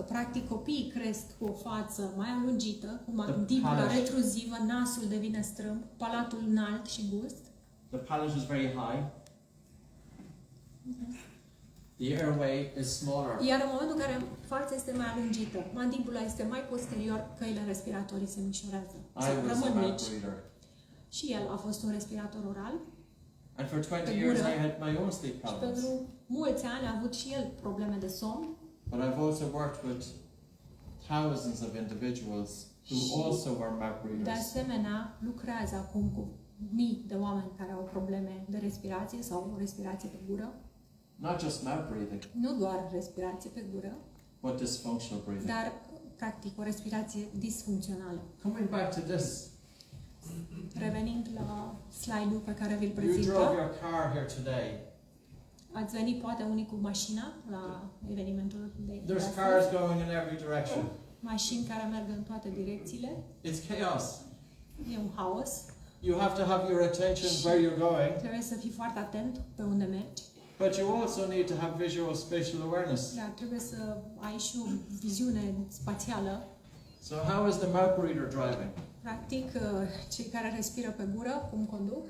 Practic, copiii cresc cu o față mai alungită, cu The mandibula palate. retruzivă, nasul devine strâmb, palatul înalt și gust. the palate is very high, the airway is smaller. Iar în momentul în care fața este mai alungită, mandibula este mai posterior, căile respiratorii se micșorează. I was a Rămân mouth mici. breather. Și el a fost un respirator oral. And for 20 The years gura. I had my own sleep Și problems. pentru mulți ani a avut și el probleme de somn. But I've also worked with thousands of individuals who also were mouth De breathers. asemenea, lucrează acum cu mii de oameni care au probleme de respirație sau o respirație pe gură. Not just mouth breathing, Nu doar respirație pe gură, but dysfunctional breathing. dar practic o respirație disfuncțională. Coming back to this, Revenind la slide-ul pe care vi-l you drove prezintă, your car here today. ați venit poate unii cu mașina la evenimentul de There's astăzi. cars going in every direction. Mașini care merg în toate direcțiile. It's chaos. E un haos. You have to have your attention where you're going, Trebuie să fii foarte atent pe unde mergi. but you also need to have visual spatial awareness. Dar trebuie să ai și o viziune spațială. So how is the mouth breather driving? Practic, cei care respiră pe gură, cum conduc.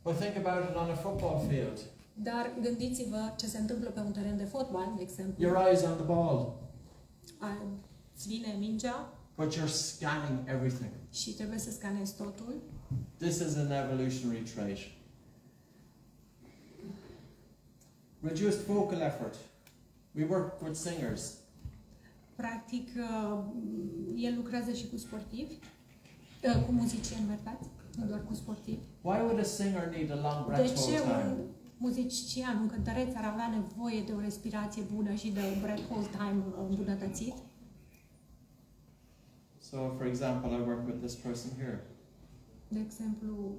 Well, think about it on a football field. Dar gândiți-vă ce se întâmplă pe un teren de fotbal, de exemplu. Your eyes on the ball, Îți vine mingea but you're scanning everything. și trebuie să scanezi totul. This is an evolutionary trait. Reduced vocal effort. We work with singers. Practic, el lucrează și cu sportivi, cu muzicieni, iertați, nu doar cu sportivi. Why would a singer need a long De breath ce hold time? un muzician, un cântăreț ar avea nevoie de o respirație bună și de un breath hold time îmbunătățit? So, for example, I work with this person here. De exemplu,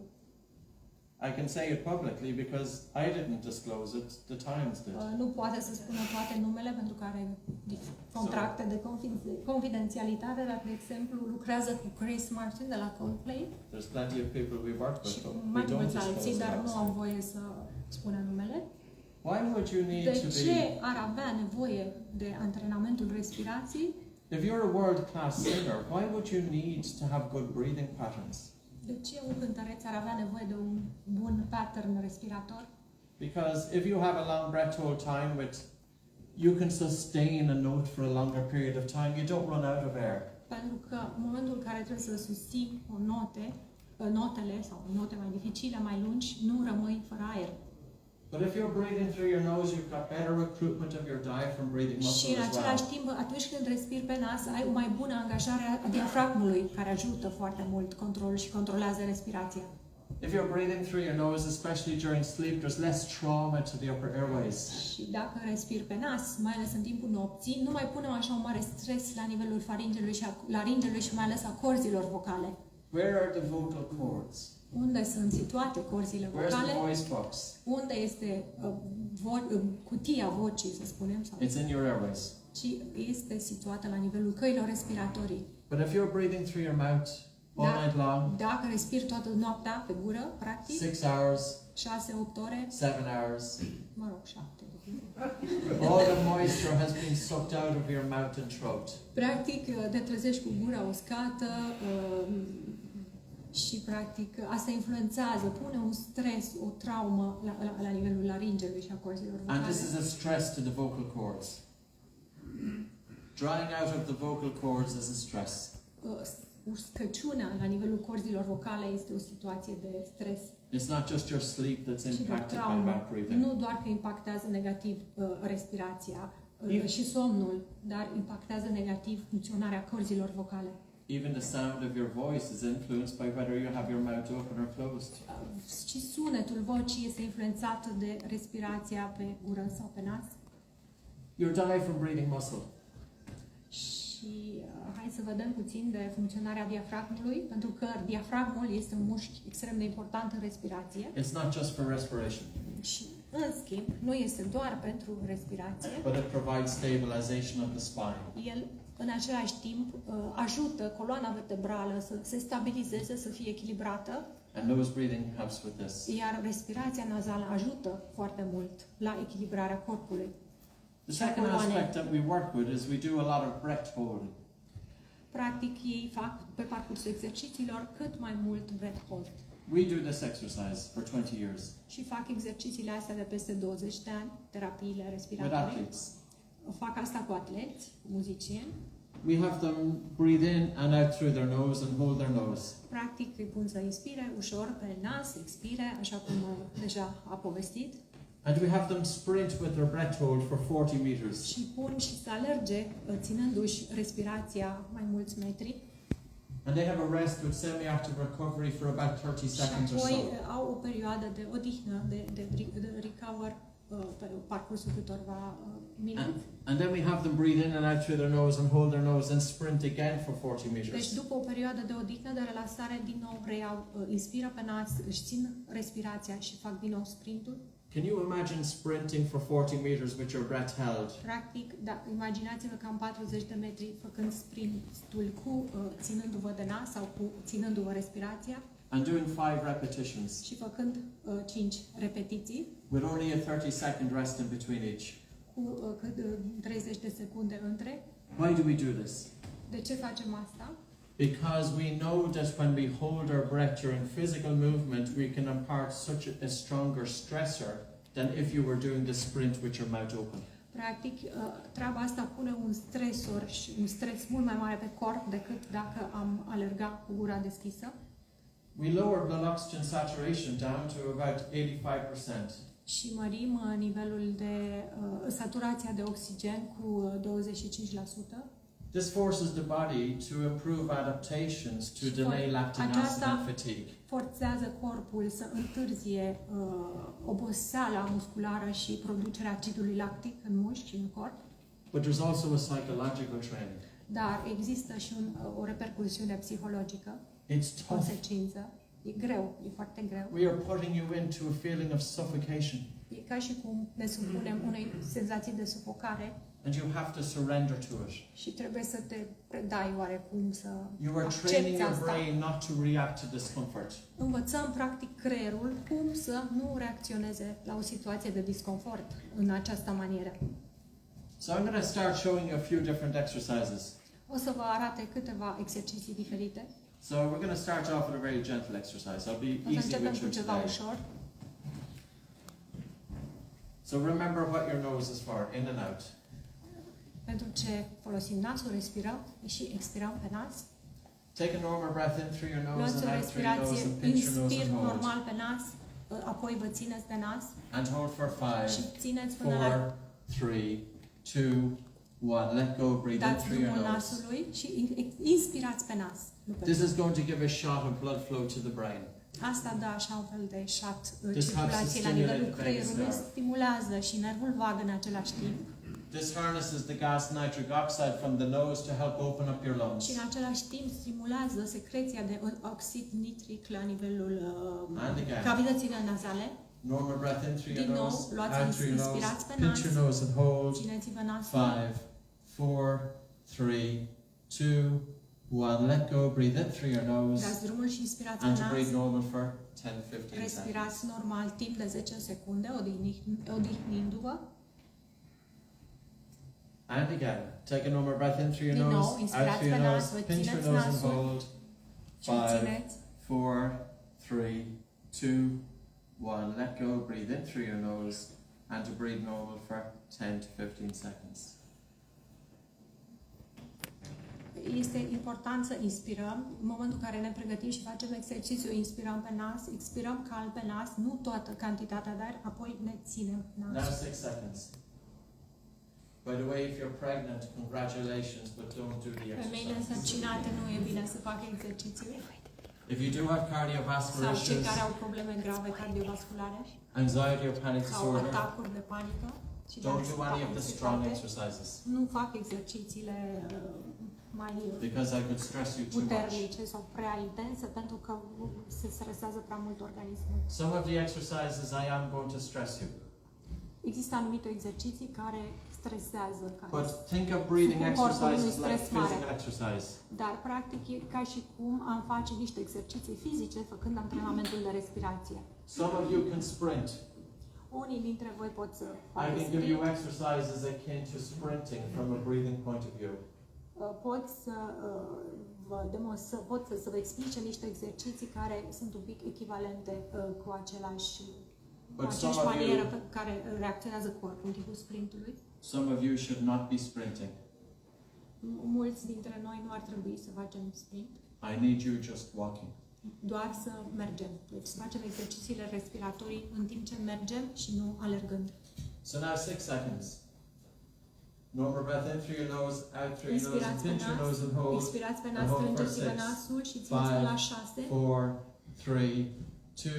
I can say it publicly because I didn't disclose it, the Times did. nu poate să spună toate numele pentru că are contracte de confidențialitate, dar, de exemplu, lucrează cu Chris Martin de la Coldplay There's plenty of people we work with, și but mai we don't mulți alții, disclose dar it. nu au voie să spună numele. Why would you need De to ce be... ar avea nevoie de antrenamentul respirației? If you're a world-class singer, why would you need to have good breathing patterns? De ce un cântăreț ar avea nevoie de un bun pattern respirator? Because if you have a long breath hold time with, you can sustain a note for a longer period of time. You don't run out of air. Pentru că în momentul în care trebuie să susții notele sau note mai dificile, mai lungi, nu rămâi fără aer. But if you're breathing through your nose, you've got better recruitment of your diaphragm breathing Și muscle în as același well. timp, atunci când respiri pe nas, ai o mai bună angajare a diafragmului, care ajută foarte mult controlează respirația. If you're breathing through your nose, especially during sleep, there's less trauma to the upper airways. Și dacă respiri pe nas, mai ales în timpul nopții, nu mai punem așa un mare stres la nivelul laringelui și mai ales a corzilor vocale. Where are the vocal cords? Unde sunt situate corzile Where's the vocale? voice box? Unde este cutia vocii, să spunem, sau It's in your airways. ci este situată la nivelul căilor respiratorii. But if you're breathing through your mouth all night long, Dacă respiri toată noaptea pe gură, practic, 6 hours, 6-8 ore, 7 hours, mă rog, 7. all the moisture has been sucked out of your mouth and throat. Practic, te trezești cu gura uscată și, practic, asta influențează, pune un stres, o traumă la nivelul laringelui și a corzilor vocale. And this is a stress to the vocal cords. Drying out of the vocal cords is a stress. Uscăciunea la nivelul corzilor vocale este o situație de stres. It's not just your sleep that's Și de impacted by traumă. mouth breathing. Nu doar că impactează negativ respirația și somnul, dar impactează negativ funcționarea corzilor vocale. Even the sound of your voice is influenced by whether you have your mouth open or closed. Și sunetul vocii este influențat de respirația pe gură sau pe nas. Your diaphragm breathing muscle. Și hai să vedem puțin de funcționarea diafragmului, pentru că diafragmul este un mușchi extrem de important în respirație. It's not just for respiration, Și, în schimb, nu este doar pentru respirație. but it provides stabilization of the spine. El, în același timp, ajută coloana vertebrală să se stabilizeze, să fie echilibrată. And nose breathing helps with this. Iar respirația nazală ajută foarte mult la echilibrarea corpului. The second aspect that we work with is we do a lot of breath holding. Practic, ei fac pe parcursul exercițiilor cât mai mult breath hold. We do this exercise for 20 years Și fac exercițiile astea de peste 20 de ani, terapiile with respiratorii. athletes. Fac asta cu atleți, cu muzicieni. We have them breathe in and out through their nose and hold their nose. Practic, îi pun să inspire ușor pe nas, expire, așa cum deja a povestit. And we have them sprint with their breath hold for 40 meters. Și pun și să alerge, ținându-și respirația mai mulți metri. And they have a rest with semi-active recovery for about 30 Și seconds or apoi so. au o perioadă de odihnă, de recover, pe parcursul câtorva minute. And then we have them breathe in and out through their nose and hold their nose and sprint again for 40 Deci meters. după o perioadă de odihnă, de relaxare, din nou reiau, inspiră pe nas, își țin respirația și fac din nou sprintul. Can you imagine sprinting for 40 meters with your breath held? Practic, imaginați-vă cam 40 de metri făcând sprintul ținându-vă de nas sau ținându-vă respirația And doing 5 repetitions și făcând 5 repetiții with only a 30-second rest in between each. cu 30 de secunde între. Why do we do this? De ce facem asta? Because we know that when we hold our breath during physical movement, we can impart such a stronger stressor than if you were doing the sprint with your mouth open. Practic, treaba asta pune un stresor și un stres mult mai mare pe corp decât dacă am alergat cu gura deschisă. We lower blood oxygen saturation down to about 85%. Și mărim nivelul de saturația de oxigen cu 25%. This forces the body to improve adaptations to delay lactic acid and fatigue. Forțează corpul să întârzie oboseala musculară și producerea acidului lactic în mușchi și în corp. But there's also a psychological training. Dar există și o repercusiune psihologică, It's tough. consecință. E greu, e foarte greu. We are putting you into a feeling of suffocation. E ca și cum ne supunem unei senzații de sufocare. And you have to surrender to it. Și trebuie să te predai oarecum, să You are training accepti your asta. brain not to react to discomfort. Învățăm practic creierul cum să nu reacționeze la o situație de disconfort în această manieră. So I'm going to start showing you a few different exercises. O să vă arate câteva exerciții diferite. So we're going to start off with a very gentle exercise. I'll be O să easy începem with cu you ceva today. ușor. So remember what your nose is for, in and out. Pentru ce folosim nasul, respirăm și expirăm pe nas. Take a normal breath in through your nose Luați and o out through your nose respirație, and pinch your nose inspir and hold. normal pe nas, apoi vă țineți de nas And hold for și 5, țineți până la 4, 3, 2, 1. Let go, breathe in dați through your drumul nose. nasului și inspirați pe nas. Nu pe This nas. is going to give a shot of blood flow to the brain. Asta dă așa un fel de shot This circulație helps la to nivelul stimulate the creierului, vagus nerve. stimulează și nervul vag în același timp This harnesses the gas nitric oxide from the nose to help open up your lungs. și în același timp stimulează secreția de oxid nitric la nivelul And again. cavităților nazale. Normal breath in through your Din nou, nose, luați out through your nose, inspirați pe pinch your nas. nose and hold. Țineți-vă nasul. 5, 4, 3, 2, 1. Let go, breathe in through your nose. Dați drumul și inspirați pe And to nas. breathe normal for 10-15 Respirați seconds. normal timp de 10 secunde, odihnindu-vă. And again, take a normal breath in through your Din nou, nose, out inspirați through your pe nas, nose, vă pinch your țineți nose and nasul hold. și vă 5, țineți. 4, 3, 2, 1. Let go, breathe in through your nose and to breathe normal for 10 to 15 seconds. Este important să inspirăm. În momentul în care ne pregătim și facem exercițiu, inspirăm pe nas, expirăm calm pe nas, nu toată cantitatea de aer, apoi ne ținem Now nasul. 6 seconds. By the way, if you're pregnant, congratulations, but don't do the Femeile exercise. însărcinate nu e bine să facă exercițiu. If you do have cardiovascular Sau cei issues, care au probleme grave cardiovasculare anxiety or panic sau disorder, atacuri de panică și de don't do any of the strong anxietate, exercises nu fac exercițiile mai because I could stress you too much. puternice sau prea intense pentru că se stresează prea mult organismul. Some of the exercises I am going to stress you. Există anumite exerciții care stresează, care But think of breathing Supun corpul unui exercises like stres mare. physical exercise. dar practic e ca și cum am face niște exerciții fizice făcând antrenamentul de respirație. Some of you can sprint. Unii dintre voi pot să I facă can give you sprint, exercises akin to sprinting from a breathing point of view. pot să să vă explice niște exerciții care sunt un pic echivalente cu But aceeași some of manieră you, pe care reacționează corpul în timpul sprintului. some of you should not be sprinting. Mulți dintre noi nu ar trebui să facem sprint, I need you just walking. doar să mergem. Deci să facem exercițiile respiratorii în timp ce mergem și nu alergând. So now 6 seconds. Normal breath in through your nose, out through your nose, and Inspirați pe pinch your nas, nose and hold. expirați pe And nas, hold for strângeți-vă 6, nasul și țineți-vă la 6, 4, 3, 2,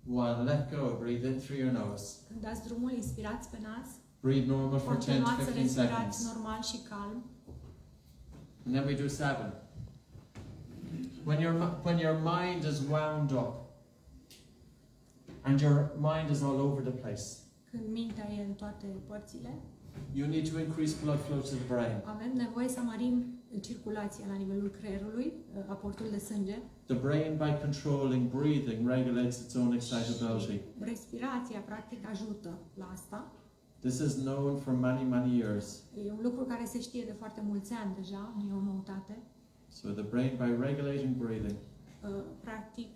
1. Let go. Breathe in through your nose. când dați drumul, inspirați pe nas, Breathe normal for 10 to continuați să 15 respirați seconds. normal și calm. And then we do 7. When your mind is wound up and your mind is all over the place, Când mintea e în toate părțile, you need to increase blood flow to the brain. avem nevoie să mărim circulația la nivelul creierului, aportul de sânge. The brain, by controlling breathing, regulates its own excitability. Respirația, practic, ajută la asta. This is known for many, many years. E un lucru care se știe de foarte mulți ani deja, nu e o noutate. So the brain, by regulating breathing, Practic,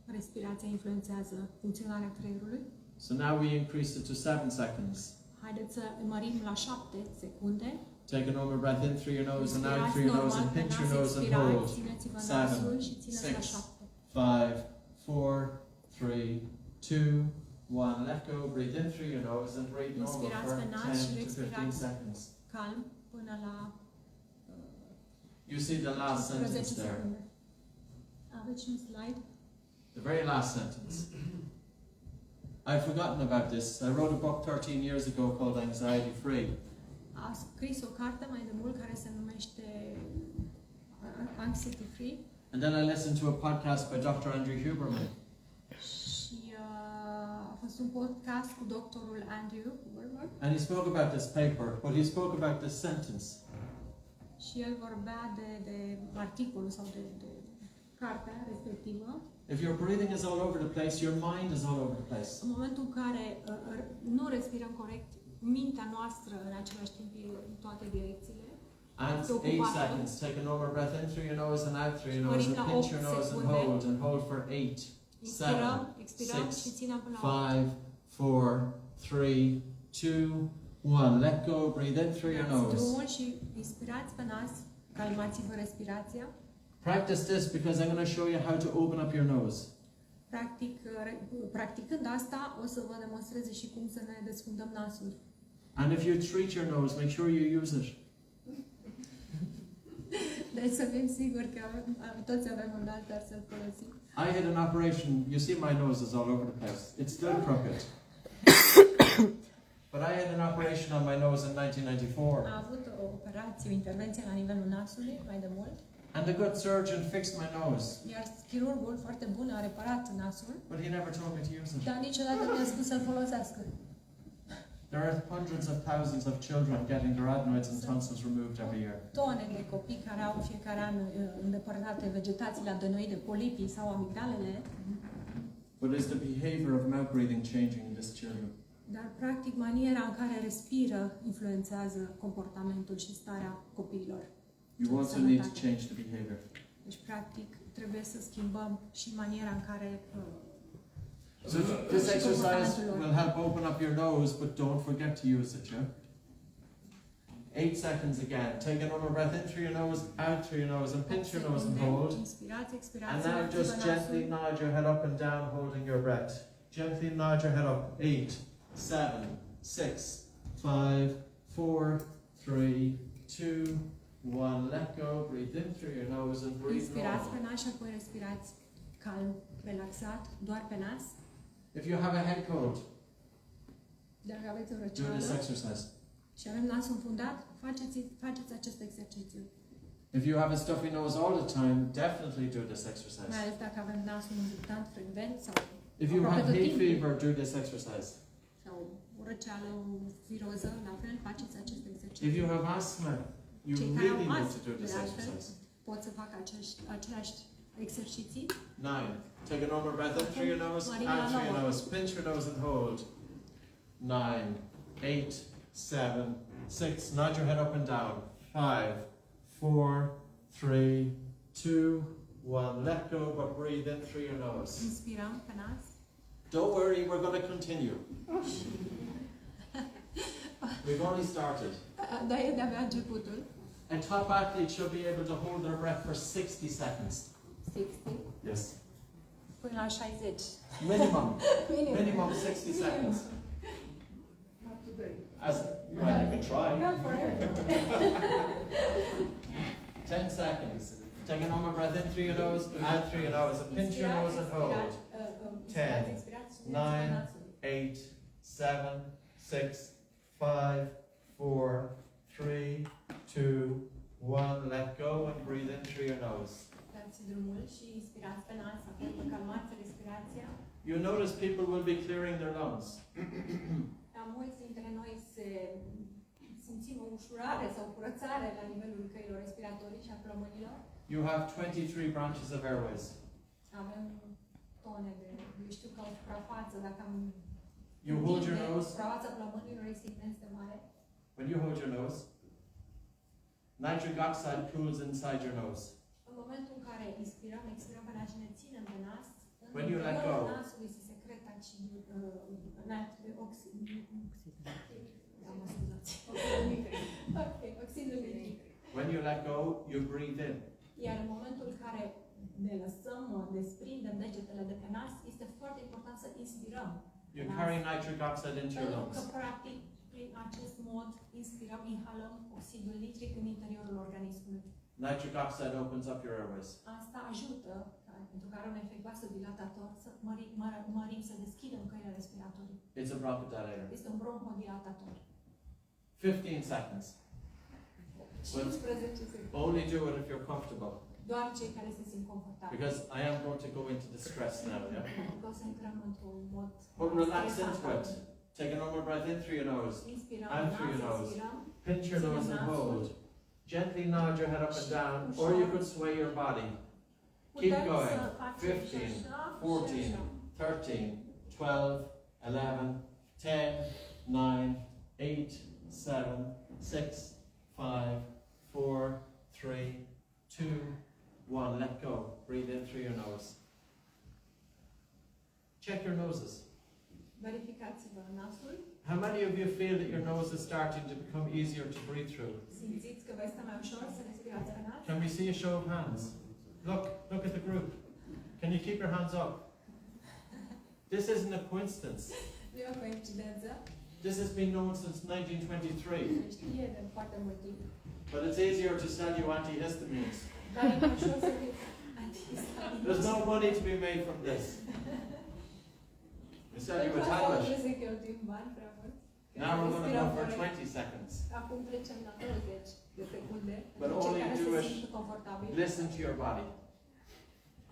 respirația influențează funcționarea creierului. so now we increase it to 7 seconds. Haideți să mărim la 7 secunde. Take a normal breath in through your nose and out Inspirați through your nose normal and pe pinch your nas, nose and expirați, hold. țineți-vă 7, nasul și țineți la 6, 7. 5, 4, 3, 2, 1. Let go. Breathe in through your nose and breathe normal Inspirați for pe nas 10 și to 15 respirați seconds. calm până la You see the last 10 sentence there. secunde. Aveți un slide? The very last sentence. I've forgotten about this. I wrote a book 13 years ago called Anxiety Free. A scris o carte mai de mult care se numește Anxiety Free And then I listened to a podcast by Dr. Andrew Huberman. și a fost un podcast cu doctorul Andrew Wormer And he spoke about this paper, but he spoke about this sentence. și el vorbea de articolul sau de cartea respectivă. If your breathing is all over the place, your mind is all over the place. În momentul în care nu respirăm corect, mintea noastră în același timp e în toate direcțiile. And 8 seconds. Take a normal breath in through your nose and out through your nose, and pinch your nose and hold for 8, 7, 6, 5, 4, 3, 2, 1. Let go. Breathe in through your nose. Drumul și inspirați pe nas, calmați-vă respirația. Practice this because I'm going to show you how to open up your nose. Practicând asta, o să vă demonstrez și cum să ne desfundăm nasul. And if you treat your nose, make sure you use it. Deci să fim siguri că toți avem un alt, dar să-l folosim. I had an operation. You see my nose is all over the place. It's still crooked. But I had an operation on my nose in 1994. Am avut o operație, o intervenție la nivelul nasului, mai de mult. And the good surgeon fixed my nose. Iar chirurgul foarte bun a reparat nasul. But he never told me to use it. Dar niciodată nu mi-a spus să-l folosească. There are hundreds of thousands of children getting their adenoids and tonsils removed every year. Tone de copii care au fiecare an îndepărtate vegetațiile adenoide, polipii sau amigdalele. But is the behavior of mouth breathing changing in these children? Dar practic maniera în care respiră influențează comportamentul și starea copiilor. You also need to change the behavior. Deci practic trebuie să schimbăm și maniera în care So this exercise will help open up your nose, but don't forget to use it, yeah? 8 seconds again. Take a normal breath in through your nose, out through your nose, and pinch your nose and hold. And now just gently nod your head up and down, holding your breath. Gently nod your head up. 8, 7, 6, 5, 4, 3, 2, 1. Let go. Breathe in through your nose and breathe Inspirați pe normal. nas și apoi respirați calm, relaxat, doar pe nas. If you have a head cold, Dacă aveți o do răceală this exercise. și avem nasul înfundat, faceți acest exercițiu. If you have a stuffy nose all the time, definitely do this Mai exercise. ales dacă avem nasul înfundat frecvent sau If you aproape have tot hay timpul, fever, do this exercise. sau o răceală, o viroză, la fel, faceți acest exercițiu. If you have asthma, you Cei care really au need to astm, do this de altfel, exercise. pot să facă aceleași exerciții. 9. Take a normal breath in through your nose, out through your nose. Pinch your nose and hold. 9, 8, 7, 6. Nod your head up and down. 5, 4, 3, 2, 1. Let go, but breathe in through your nose. Inspirăm pe nas. Don't worry, we're going to continue. We've only started. Dar e de-abia începutul. A top athlete should be able to hold their breath for 60 seconds. 60 Yes. până la 60. Minimum. Minimum 60 seconds. As well, you can try. 10 seconds. Take a normal breath in through your nose, out through your nose, and pinch your nose and hold. 10, 9, 8, 7, 6, 5, 4, 3, 2, 1. Let go and breathe in through your nose. Dați drumul și inspirați pe nas, apoi vă calmați respirația. You notice people will be clearing their lungs. La mulți dintre noi simțim o ușurare sau curățare la nivelul căilor respiratorii și a plămânilor. You have 23 branches of airways. Avem tone de, eu știu ca o suprafață, dacă am You hold your nose. suprafața plămânilor este imens de mare. When you hold your nose, nitric oxide pools inside your nose. În momentul în care inspirăm, expirăm pe nas și ne ținem pe nas, When you let go, nasului se secretă oxid. Oxidul nitric. when you let go, you breathe in. Iar în momentul în care ne lăsăm, desprindem degetele de pe nas, este foarte important să inspirăm. You carry nitric oxide into your Pentru că, lungs. practic, prin acest mod, inspirăm, inhalăm oxidul nitric în interiorul organismului. Nitric oxide opens up your airways. Asta ajută, pentru că are un efect vasodilatator, să mărim, să deschidem căile respiratorii. It's a bronchodilator. Este un bronhodilatator. 15 seconds. 15 secunde. Only do it if you're comfortable. Doar cei care se simt confortabili. Because I am going to go into the stress now, yeah? Pentru că o să intrăm într-un mod But relax stresant. into it. Take a normal breath in through your nose. Inspirăm, And through your nose. expirăm. Pinch your nose and hold. Gently nod your head up and down, or you could sway your body. Keep going. 15, 14, 13, 12, 11, 10, 9, 8, 7, 6, 5, 4, 3, 2, 1. Let go. Breathe in through your nose. Check your noses. Verificați-vă nasul. How many of you feel that your nose is starting to become easier to breathe through? Simțiți că vă este mai ușor să respirați pe nas? Can we see a show of hands? Look at the group. Can you keep your hands up? This isn't a coincidence. Nu e o coincidență. This has been known since 1923. Știe de foarte mult timp. But it's easier to sell you antihistamines. Dar e mai ușor să fie antihistaminici. There's no money to be made from this. We sell you a tablet. Se cheltuim bani prea mult. Now we're going to go for 20 seconds. Acum trecem la 20 de secunde. But only Cei care do se it. simt confortabili. Listen to your body.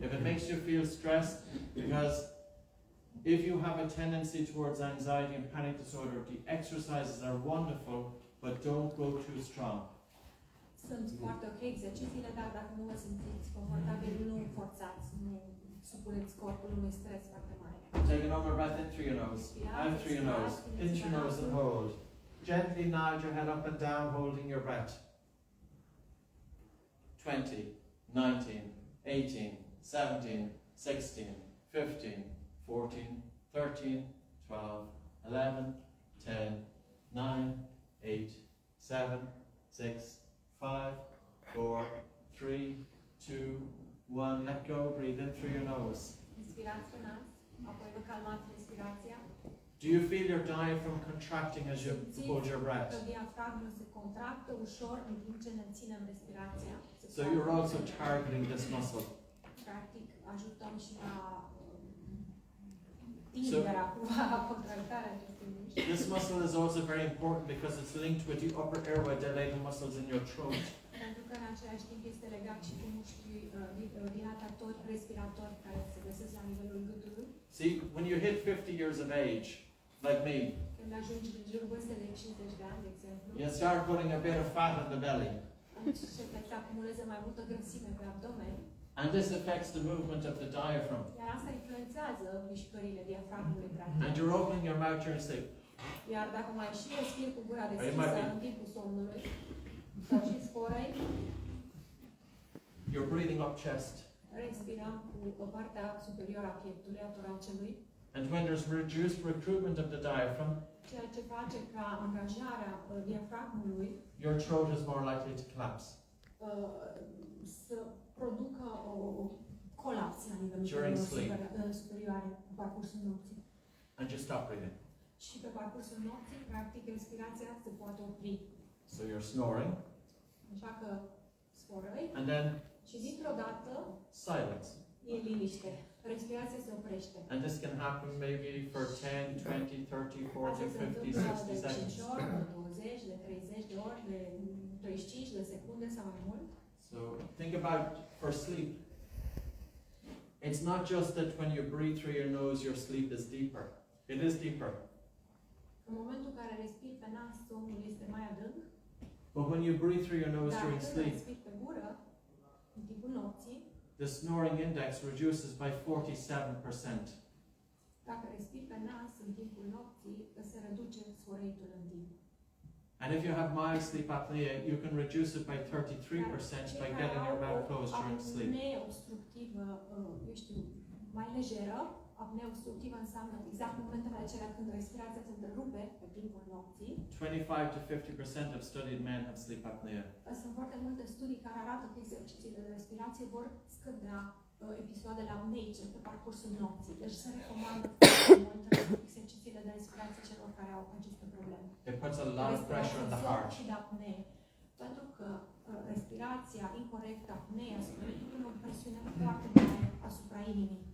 If it makes you feel stressed, because if you have a tendency towards anxiety and panic disorder, the exercises are wonderful, but don't go too strong. Sunt foarte ok exercițiile, dar dacă nu vă simțiți confortabil, nu forțați, nu supuneți corpul unui stres foarte mare. Take a normal breath in through your nose, out through your nose, into your nose and hold. Gently nod your head up and down, holding your breath. 20, 19, 18, 17, 16, 15, 14, 13, 12, 11, 10, 9, 8, 7, 6, 5, 4, 3, 2, 1. Let go. Breathe in through your nose. Inspirați pe nas, apoi vă calmați respirația. Do you feel your diaphragm contracting as you hold your breath? Că diafragmul se contractă ușor în timp ce ne ținem respirația. So you're also targeting this muscle. Practic, ajutăm și la tinderea, contractarea acestui mișc. This muscle is also very important because it's linked with the upper airway dilating muscles in your throat. Pentru că în același timp este legat și cu mușchii dilatatori respiratori care se găsesc la nivelul gâtului. See, when you hit 50 years of age, like me, Când ajungi în jurul vârstei de 50 de ani, de exemplu, you start putting a bit of fat in the belly. începe să acumuleze mai multă grăsime pe abdomen. And this affects the movement of the diaphragm. Iar asta influențează mișcările diafragmului, And practic. you're opening your mouth here and say, Iar dacă mai și respiri cu gura deschisă în timpul somnului, sau și sporei, you're breathing up chest. respirăm cu partea superioară a pieptului, a toracelui, And when there's reduced recruitment of the diaphragm, ceea ce face ca angajarea diafragmului your throat is more likely to collapse. să producă o colaps la nivelul superioare pe parcursul nopții. And just stop breathing. Și pe parcursul nopții, practic, respirația se poate opri. So you're snoring. Așa că sporăi And then și dintr-o dată silence. e liniște. Respirația se oprește. And this can happen maybe for 10, 20, 30, 40, Asta se 50, întâmplă 60 de 5 seconds. ori, de 20, de 30 de ori, de 35 de secunde sau mai mult. So think about for sleep. It's not just that when you breathe through your nose, your sleep is deeper. It is deeper. În momentul în care respiri pe nas, somnul este mai adânc. But when you breathe through your nose Dar during când sleep, respiri pe gură, în timpul nopții, the snoring index reduces by 47%. dacă respiri pe nas în timpul nopții, se reduce sforeitul în timp. And if you have mild sleep apnea, you can reduce it by 33% by getting your mouth closed during sleep. Apnee obstructivă, eu știu, mai lejeră. Apnea obstructivă înseamnă exact momentele acelea când respirația se întrerupe pe timpul nopții. 25 to 50% of studied men have sleep apnea. Sunt foarte multe studii care arată că exercițiile de respirație vor scădea episoadele apneice pe parcursul nopții. Deci se recomandă foarte mult exercițiile de respirație celor care au aceste probleme. It puts a lot of pressure on the heart. Și de apnee. Pentru că respirația incorrectă, apneea, pune o presiune foarte mare asupra inimii.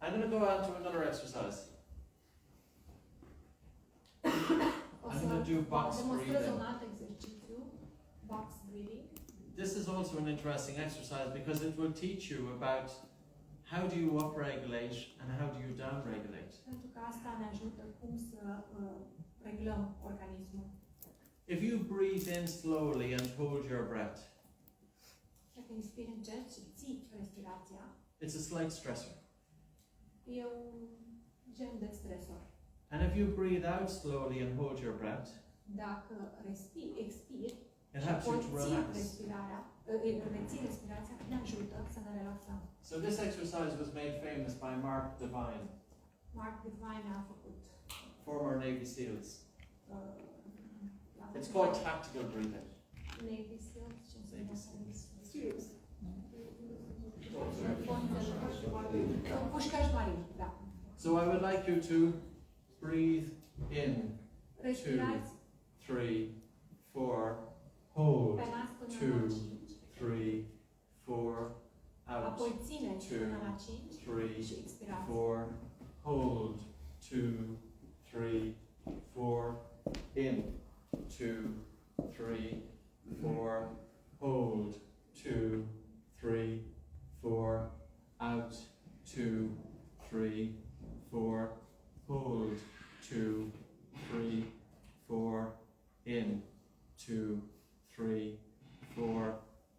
I'm going to go on to another exercise. I'm going to do box breathing. Un alt exercițiu, box breathing. this is also an interesting exercise because it will teach you about how do you upregulate and how do you downregulate. Pentru că asta ne ajută cum să regulăm organismul. If you breathe in slowly and hold your breath, Dacă inspiri încet și ții respirația, it's a slight stressor. e un gen de stresor. And if you breathe out slowly and hold your breath, Dacă expiri, it helps you to relax. reții respirația, ne ajută să ne relaxăm. So this exercise was made famous by Mark Devine, Mark Devine a făcut. former Navy SEALs. La It's called tactical breathing. Navy SEALs, ce Navy înseamnă? SEALs. Pușcaș marin, da. So I would like you to breathe in, Respirați 3, 4, hold, pe nas până 2, la 5, 3, 4, out, apoi țineți până la 5 3, și expirați. 4, hold, 2, 3, 4, in, 2, 3, 4, hold, 2, 3, 4, out, 2, 3, 4, hold, 2, 3, 4, in, 2, 3, 4,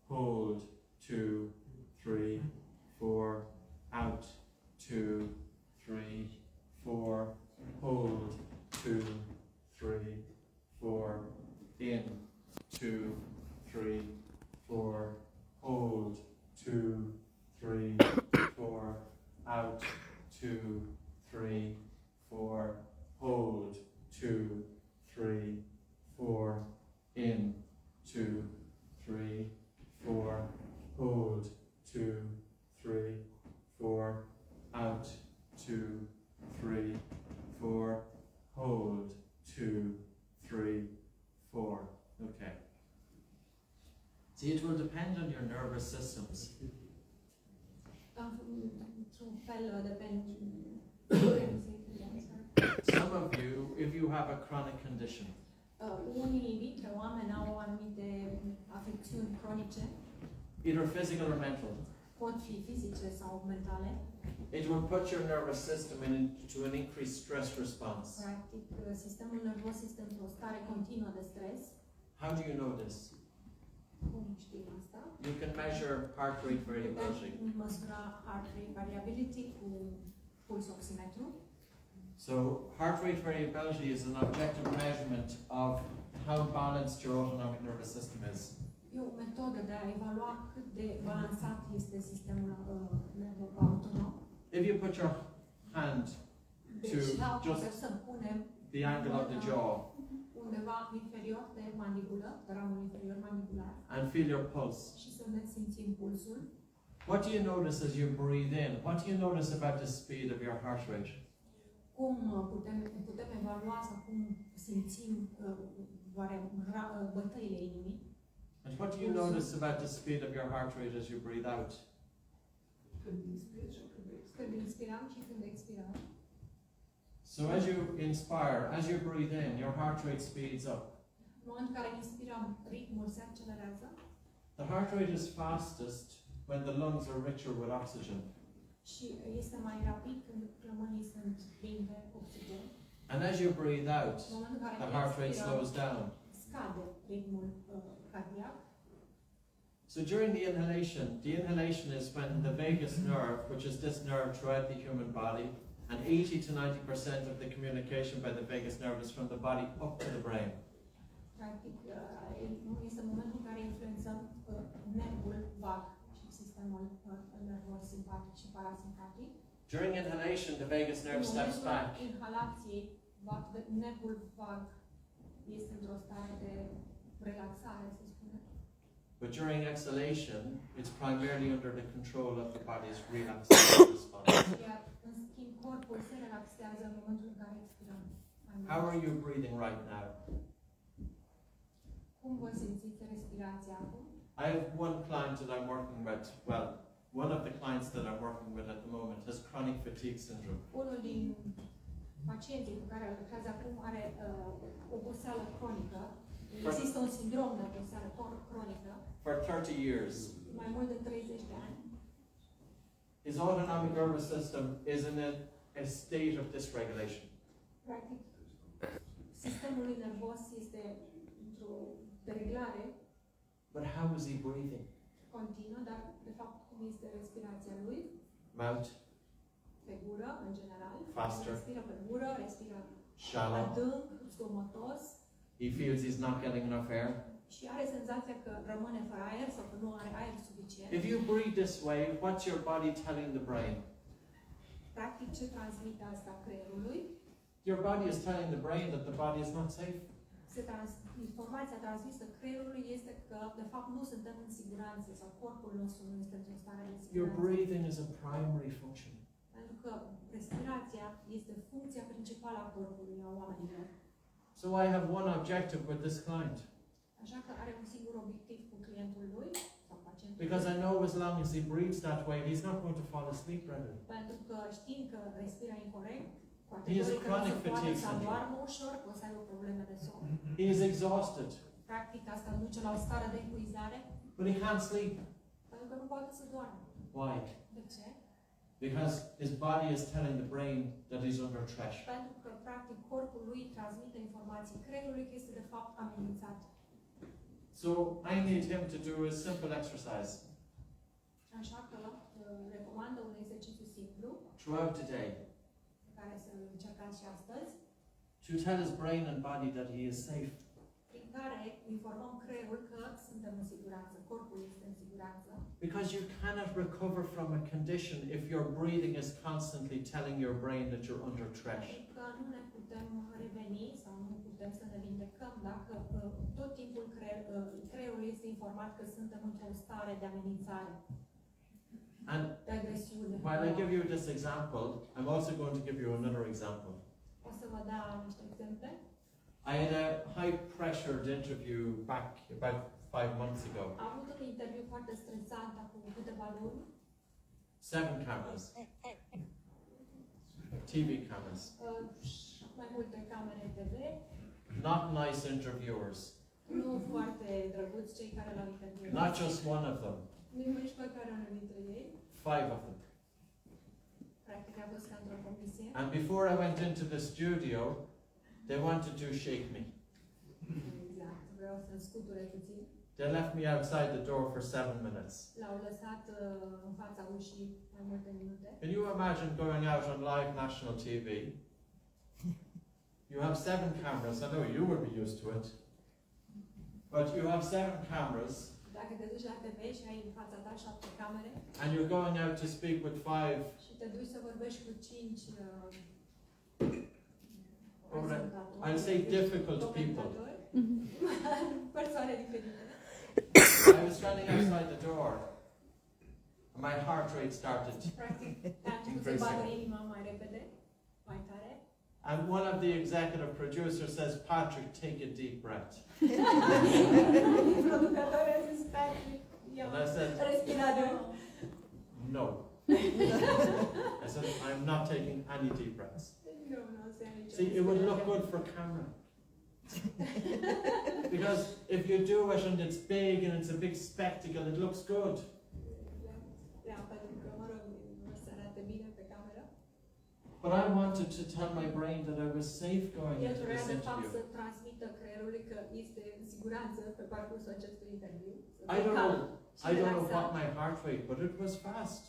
hold, 2, 3, 4, out, 2, 3, 4, hold, 2, 3, 4, in, 2, 3, 4, hold, 2, 3, 4, out, 2, 3, 4, hold, 2, 3, 4, in, 2, 3, 4, hold, 2, 3, 4, out, 2, 3, 4, hold, 2, 3, 4. Okay. See, it will depend on your nervous systems. Într-un fel depinde. Some of you, if you have a chronic condition, Unii dintre oameni au anumite afecțiuni cronice, either physical or mental, pot fi fizice sau mentale. it will put your nervous system into an increased stress response. Practic, sistemul nervos este într-o stare continuă de stres. How do you know this? Cum știm asta? You can measure heart rate variability. Putem măsura heart rate variability cu puls oximetru. So, heart rate variability is an objective measurement of how balanced your autonomic nervous system is. E o metodă de a evalua cât de balansat este sistemul nervos autonom. If you put your hand Deci, just să punem the angle of the jaw undeva inferior de mandibulă, ramul inferior mandibular, and feel your pulse, și să ne simțim pulsul. what do you notice as you breathe in? What do you notice about the speed of your heart rate? Cum putem evalua sau cum simțim bătăile inimii? And what do you notice about the speed of your heart rate as you breathe out? Când inspirăm și când expirăm. So as you inspire, as you breathe in, your heart rate speeds up. În momentul în care inspirăm, ritmul se accelerează. The heart rate is fastest when the lungs are richer with oxygen. Și este mai rapid când plămânii sunt plini de oxigen. And as you breathe out, În momentul în care the heart rate expirăm, slows down. scade ritmul cardiac. So during the inhalation is when the vagus nerve, which is this nerve throughout the human body, and 80 to 90% of the communication by the vagus nerve is from the body up to the brain. Practic, este momentul în care influențăm nervul vag și sistemul nervos simpatic și parasimpatic. During inhalation, the vagus nerve steps back. În inhalației, nervul vag este într-o stare de relaxare, se spune. But during exhalation, it's primarily under the control of the body's relaxation response. Iar, în schimb, corpul se relaxează în momentul în care expirăm. How are you breathing right now? Cum vă simțiți respirația acum? I have one client that I'm working with, well, one of the clients that I'm working with at the moment has chronic fatigue syndrome. Unul din pacienții cu care lucrează acum are oboseală cronică. Există un sindrom de apăsare cronică for 30 years. mai mult de 30 de ani. His autonomic nervous system is in a state of dysregulation. Practic, sistemul lui nervos este într-o dereglare But how is he breathing? continuă, dar de fapt cum este respirația lui? Mouth, Pe gură, în general. Faster. Respiră pe gură, respiră shallow. adânc, zgomotos He feels he's not getting enough air. și are senzația că rămâne fără aer sau că nu are aer suficient. If you breathe this way, what's your body telling the brain? Practic, ce transmite asta creierului? Your body is telling the brain that the body is not safe. Informația transmisă creierului este că, de fapt, nu suntem în siguranță sau corpul nostru nu este într-o stare de Your siguranță. breathing is a primary function. Pentru că respirația este funcția principală a corpului, a oamenilor. So I have one objective with this client. Așa că are un singur obiectiv cu clientul lui sau pacientul. Because I know as long as he breathes that way, he's not going to fall asleep readily. Pentru că știm că respira incorect, cu He has categoric că nu chronic se poate fatigue să syndrome. doarmă ușor, că o să aibă probleme de somn. He is exhausted, Practic, asta duce la o stare de epuizare, but he can't sleep. pentru că nu poate să doarmă. Why? De ce? Because his body is telling the brain that he's under threat. Pentru că, practic, corpul lui transmite informații creierului că este, de fapt, amenințat. So I need him to do a simple exercise Așa că recomandă un exercițiu simplu, throughout the day pe care să-l încercați și astăzi, to tell his brain and body that he is safe. prin care informăm creierul că suntem în siguranță, corpul este în siguranță. Because you cannot recover from a condition if your breathing is constantly telling your brain that you're under threat. Pentru că nu ne putem reveni sau nu putem să ne vindecăm dacă tot timpul creierul este informat că suntem într-o stare de amenințare, And de agresiune. while I give you this example, I'm also going to give you another example. O să vă dau niște exemple. I had a high pressured interview back about 5 months ago. Am avut un interviu foarte stresant acum câteva luni. 7 cameras. TV cameras. Mai multe camere TV. Not nice interviewers. Nu foarte drăguți cei care l-au interviuat. Not just one of them. Nici măcar unul dintre ei. 5 of them. Practic a fost ca într-o comisie. And before I went into the studio, they wanted to shake me. Exact. Vreau să-mi scuture puțin. They left me outside the door for 7 minutes. L-au lăsat în fața ușii mai multe minute. Can you imagine going out on live national TV? You have 7 cameras. I know you will be used to it. But you have 7 cameras. Dacă te duci la TV și ai în fața ta 7 camere And you're going out to speak with 5. și te duci să vorbești cu 5 I'll say difficult people. Persoane diferite. I was standing outside the door. And my heart rate started. Practic, a început să bată inima mai repede, mai tare. And one of the executive producers says, Patrick, take a deep breath. Producătorul a zis, Patrick, ia And I said, respirație. no. I said, I'm not taking any deep breaths. See, it would look good for camera. Because if you do it and it's big and it's a big spectacle, it looks good. But I wanted to tell my brain that I was safe going El into vrea this de fapt să interview. transmită creierului că este în siguranță pe parcursul acestui interviu. I don't know what my heart rate, but it was fast.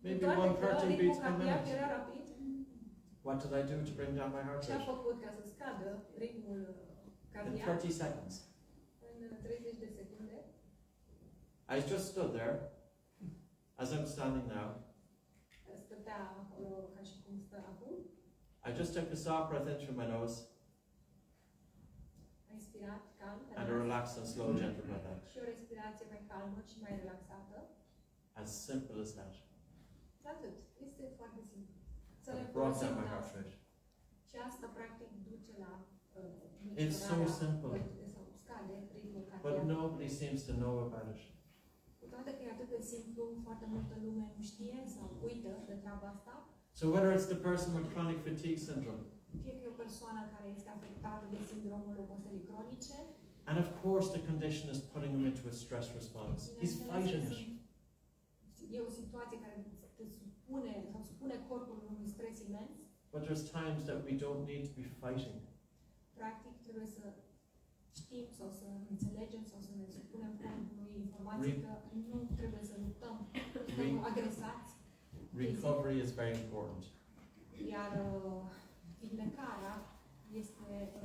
Maybe 130 beats per minute. Era rapid. What did I do to bring down my heart Ce a rate? făcut ca să scadă ritmul In cardiac 30 seconds. în 30 de secunde? I just stood there, as I'm standing now. Stătea acolo ca și cum stă acum. I just took a soft breath in through my nose A inspirat calm pe and a nas relaxed and slow, gentle breath out. și o respirație mai calmă și mai relaxată. As simple as that. Atât. Este foarte simplu. Să It le brought folosim down my în heart asta. rate. Și asta practic duce la It's so simple. sau scade ritmul But cardiac. nobody seems to know about it. Cu toate că e atât de simplu, foarte multă lume nu știe sau uită de treaba asta. So whether it's the person with chronic fatigue syndrome, Fie că e o persoană care este afectată de sindromul oboselii cronice. And of course the condition is putting him into a stress response. He's fighting it. E o situație care te supune sau supune corpul unui stres imens. But there's times that we don't need to be fighting. Practic trebuie să știm sau să înțelegem sau să ne supunem corpului informații că nu trebuie să luptăm, suntem agresați. Recovery is very important. Iar vindecarea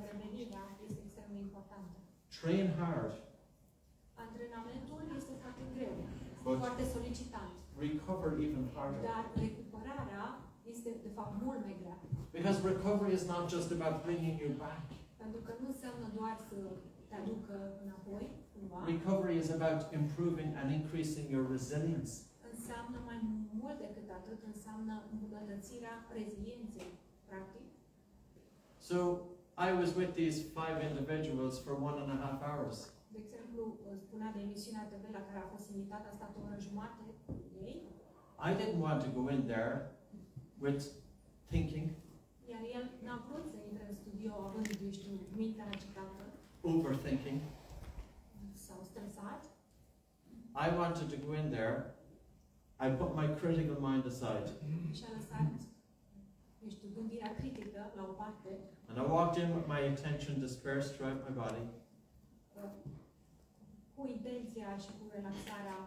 revenirea este extrem de importantă. Train hard. Antrenamentul este foarte greu, But foarte solicitant. recover even harder. Dar recuperarea este de fapt mult mai grea. Because recovery is not just about bringing you back. Pentru că nu înseamnă doar să te aducă înapoi, cumva. Recovery is about improving and increasing your resilience. Înseamnă mai mult decât atât, înseamnă îmbunătățirea rezilienței, practic. So I was with these 5 individuals for 1.5 hours. De exemplu, spunea de emisiunea TV la care a fost invitat, a stat o oră jumate cu ei. I didn't want to go in there with thinking, Iar el n-a vrut să intre în studio având, eu știu, mintea agitată overthinking. sau stresat. I wanted to go in there. I put my critical mind aside. Și a lăsat, eu știu, gândirea critică la o parte. And I walked in with my attention dispersed throughout my body. Cu intenția și cu relaxarea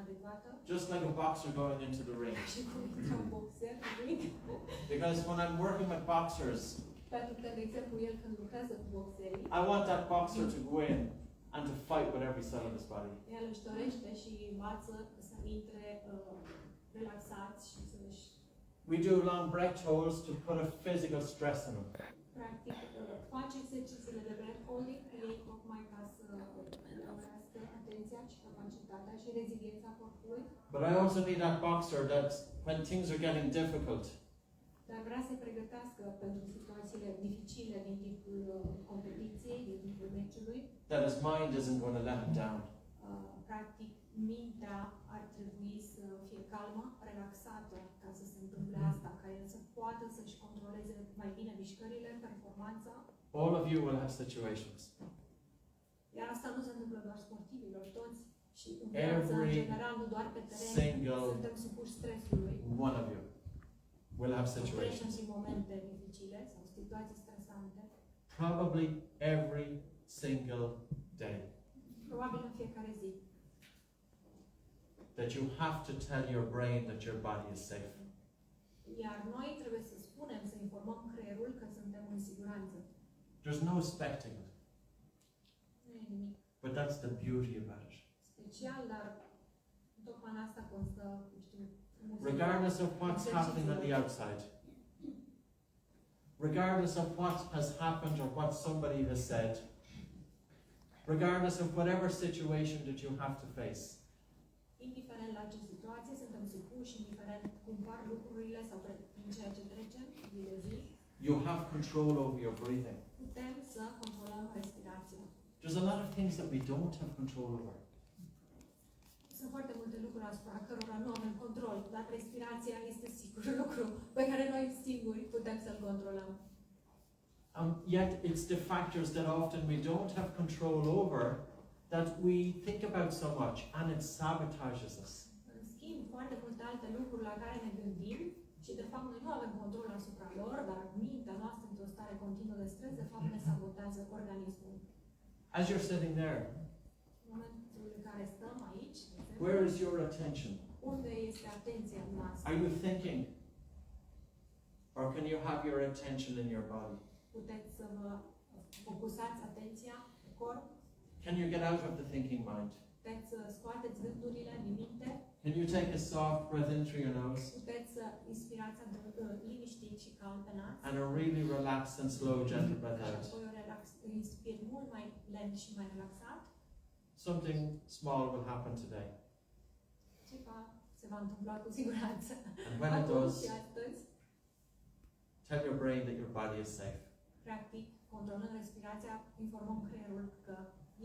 adecvată. Just like a boxer going into the ring. Și cum intră un boxer în ring. Because when I'm working with boxers, Pentru că, de exemplu, el când lucrează cu boxerii, I want that boxer to go in and to fight with every cell of his body. el își dorește și învață să intre relaxați și să-și... We do long breath holds to put a physical stress on them. Practic, face exercițiile de breath holding cu ei tocmai ca să întărească atenția și capacitatea și reziliența corpului. But I also need that boxer that when things are getting difficult, Dar vrea să pregătească pentru situațiile dificile din timpul competiției, din timpul meciului. that his mind isn't going to let him down. Practic, mintea ar trebui să fie calmă, relaxată ca să se întâmple asta, ca el să poată să-și controleze mai bine mișcările, performanța. All of you will have situations. Iar asta nu se întâmplă doar sportivilor, toți și în viață, în general, nu doar pe teren, suntem supuși stresului. One of you will have Trecem situations. prin momente dificile sau situații stresante. Probably every single day. Probabil în fiecare zi. That you have to tell your brain that your body is safe. Iar noi trebuie să spunem, să informăm creierul că suntem în siguranță. There's no expecting it. Nu e nimic But that's the beauty about it. special, dar tocmai în asta constă, știu, Regardless of what's happening on the outside. Regardless of what has happened or what somebody has said. Regardless of whatever situation that you have to face. Indiferent la ce situație suntem supuși, indiferent cum par lucrurile sau prin ceea ce trecem zi de zi, You have control over your breathing. putem să controlăm respirația. There's a lot of things that we don't have control over. Sunt foarte multe lucruri asupra cărora nu avem control, dar respirația este singurul lucru pe care noi singuri putem să-l controlăm. Yet it's the factors that often we don't have control over that we think about so much and it sabotages us. În schimb, foarte multe alte lucruri la care ne gândim și de fapt noi nu avem control asupra lor, dar mintea noastră într-o stare continuă de stres, de fapt ne sabotează organismul. As you're sitting there, În momentul în care stăm aici, where is your attention? unde este atenția noastră? Are you thinking? Or can you have your attention in your body? Puteți să vă focusați atenția pe corp, Can you get out of the thinking mind? puteți să scoateți gândurile din minte, Can you take a soft breath in through your nose puteți să inspirați liniștit și calm pe nas, and a really relaxed and slow, gentle breath și out? apoi inspir mult mai lent și mai relaxat. Something small will happen today. Ceva se va întâmpla cu siguranță. And when it Acum does, și astăzi, tell your brain that your body is safe. practic, controlând respirația, informăm creierul că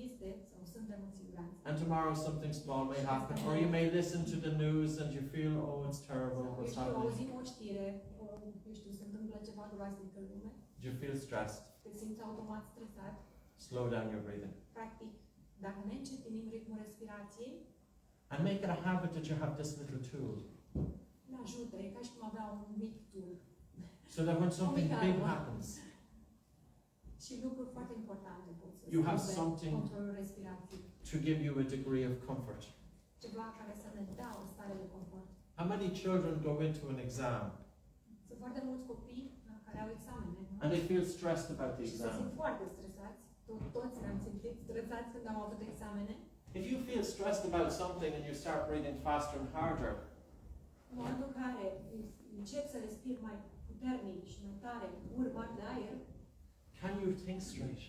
este sau suntem în siguranță. And tomorrow something small may happen, or you may listen to the news and you feel, oh, it's terrible, Sau, eu what's știu, happening. auzim o știre, eu știu, se întâmplă ceva groaznic în lume. Do you feel stressed? Te simți automat stresat. Slow down your breathing. Practic, dacă ne încetinim ritmul respirației, And make it a habit that you have this little tool. ne ajută, e ca și cum avea un mic tool. So that when something big happens, Și lucruri foarte importante pot să you have schimbe something controlul respirației. to give you a degree of comfort. Ceva care să ne dea o stare de confort. How many children go into an exam Sunt foarte mulți copii care au examene, nu? and they feel stressed about the Și se simt exam? foarte stresați. Toți ne-am simțit stresați când am avut examene. If you feel stressed about something and you start breathing faster and harder, În momentul în care încep să respir mai puternic și mai tare, urmă de aer, can you think straight?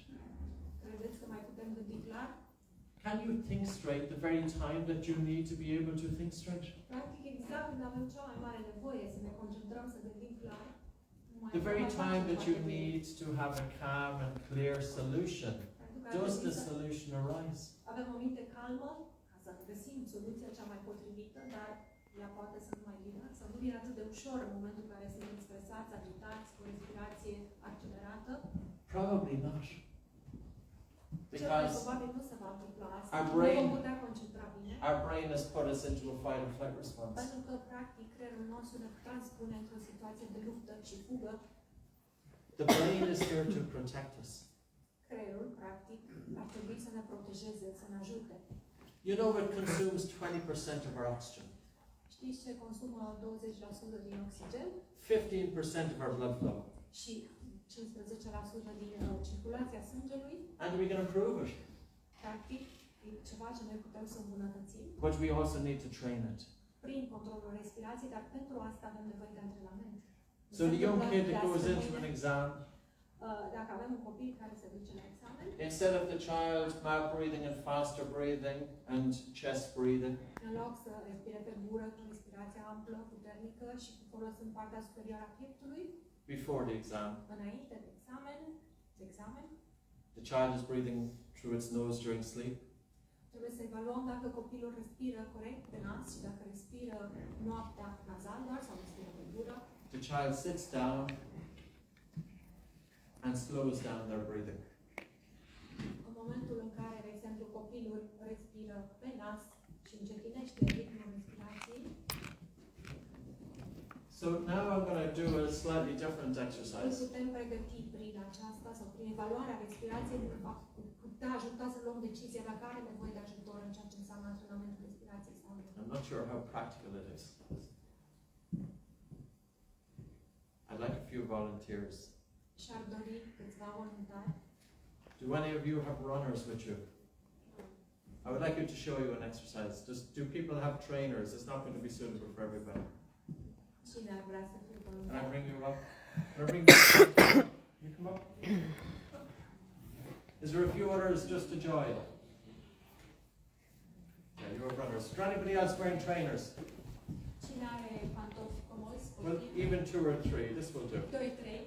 credeți că mai putem gândi clar? Can you think straight the very time that you need to be able to think straight? Practic, exact când avem cea mai mare nevoie să ne concentrăm, să gândim clar, The very time that you need to have a calm and clear solution, does the solution arise? Avem o minte calmă ca să găsim soluția cea mai potrivită, dar ea poate să nu mai vină, să nu vină atât de ușor în momentul în care suntem stresați, agitați, cu o respirație accelerată. Probably not. Cel mai Because probabil nu se va întâmpla asta. our Nu brain- vom putea concentra bine. our brain has put us into a fight or flight response. Pentru că, practic, creierul nostru ne transpune într-o situație de luptă și fugă. The brain is here to protect us. Creierul, practic, ar trebui să ne protejeze, să ne ajute. You know, it consumes 20% of our oxygen, Știți ce consumă 20% din oxigen 15% of our blood flow, și 15% din circulația sângelui? and we can improve it. Practic, e ceva ce noi putem să îmbunătățim But we also need to train it. prin controlul respirației, dar pentru asta avem nevoie de antrenament. So the young kid that goes into an exam, Dacă avem un copil care se duce la examen, instead of the child mouth breathing and faster breathing and chest breathing, în loc să respire pe gură cu respirație amplă, puternică și folosind partea superioară a pieptului, before the exam, înainte de examen, the child is breathing through its nose during sleep. trebuie să evaluăm dacă copilul respiră corect pe nas și dacă respiră noaptea nazal doar sau respiră pe gură. The child sits down and slows down their breathing. În momentul în care, de exemplu, copilul respiră pe nas și încetinește ritmul respirației. So now I'm going to do a slightly different Îl exercise. putem pregăti prin aceasta sau prin evaluarea respirației de a putea ajuta să luăm decizia dacă are nevoie de ajutor în ceea ce înseamnă antrenamentul respirației sau nu. I'm not sure how practical it is. I'd like a few volunteers. Și ar dori câțiva voluntari. Do any of you have runners with you? I would like you to show you an exercise. Do people have trainers? It's not going to be suitable for everybody. Cine ar vrea să fie Can I voluntar? bring you up? Can I bring you up? You come up. Is there a few others just to join? Yeah, you're runners. Is there anybody else wearing trainers? Cine are pantofi comozi? Well, even 2 or 3. This will do. 2, 3.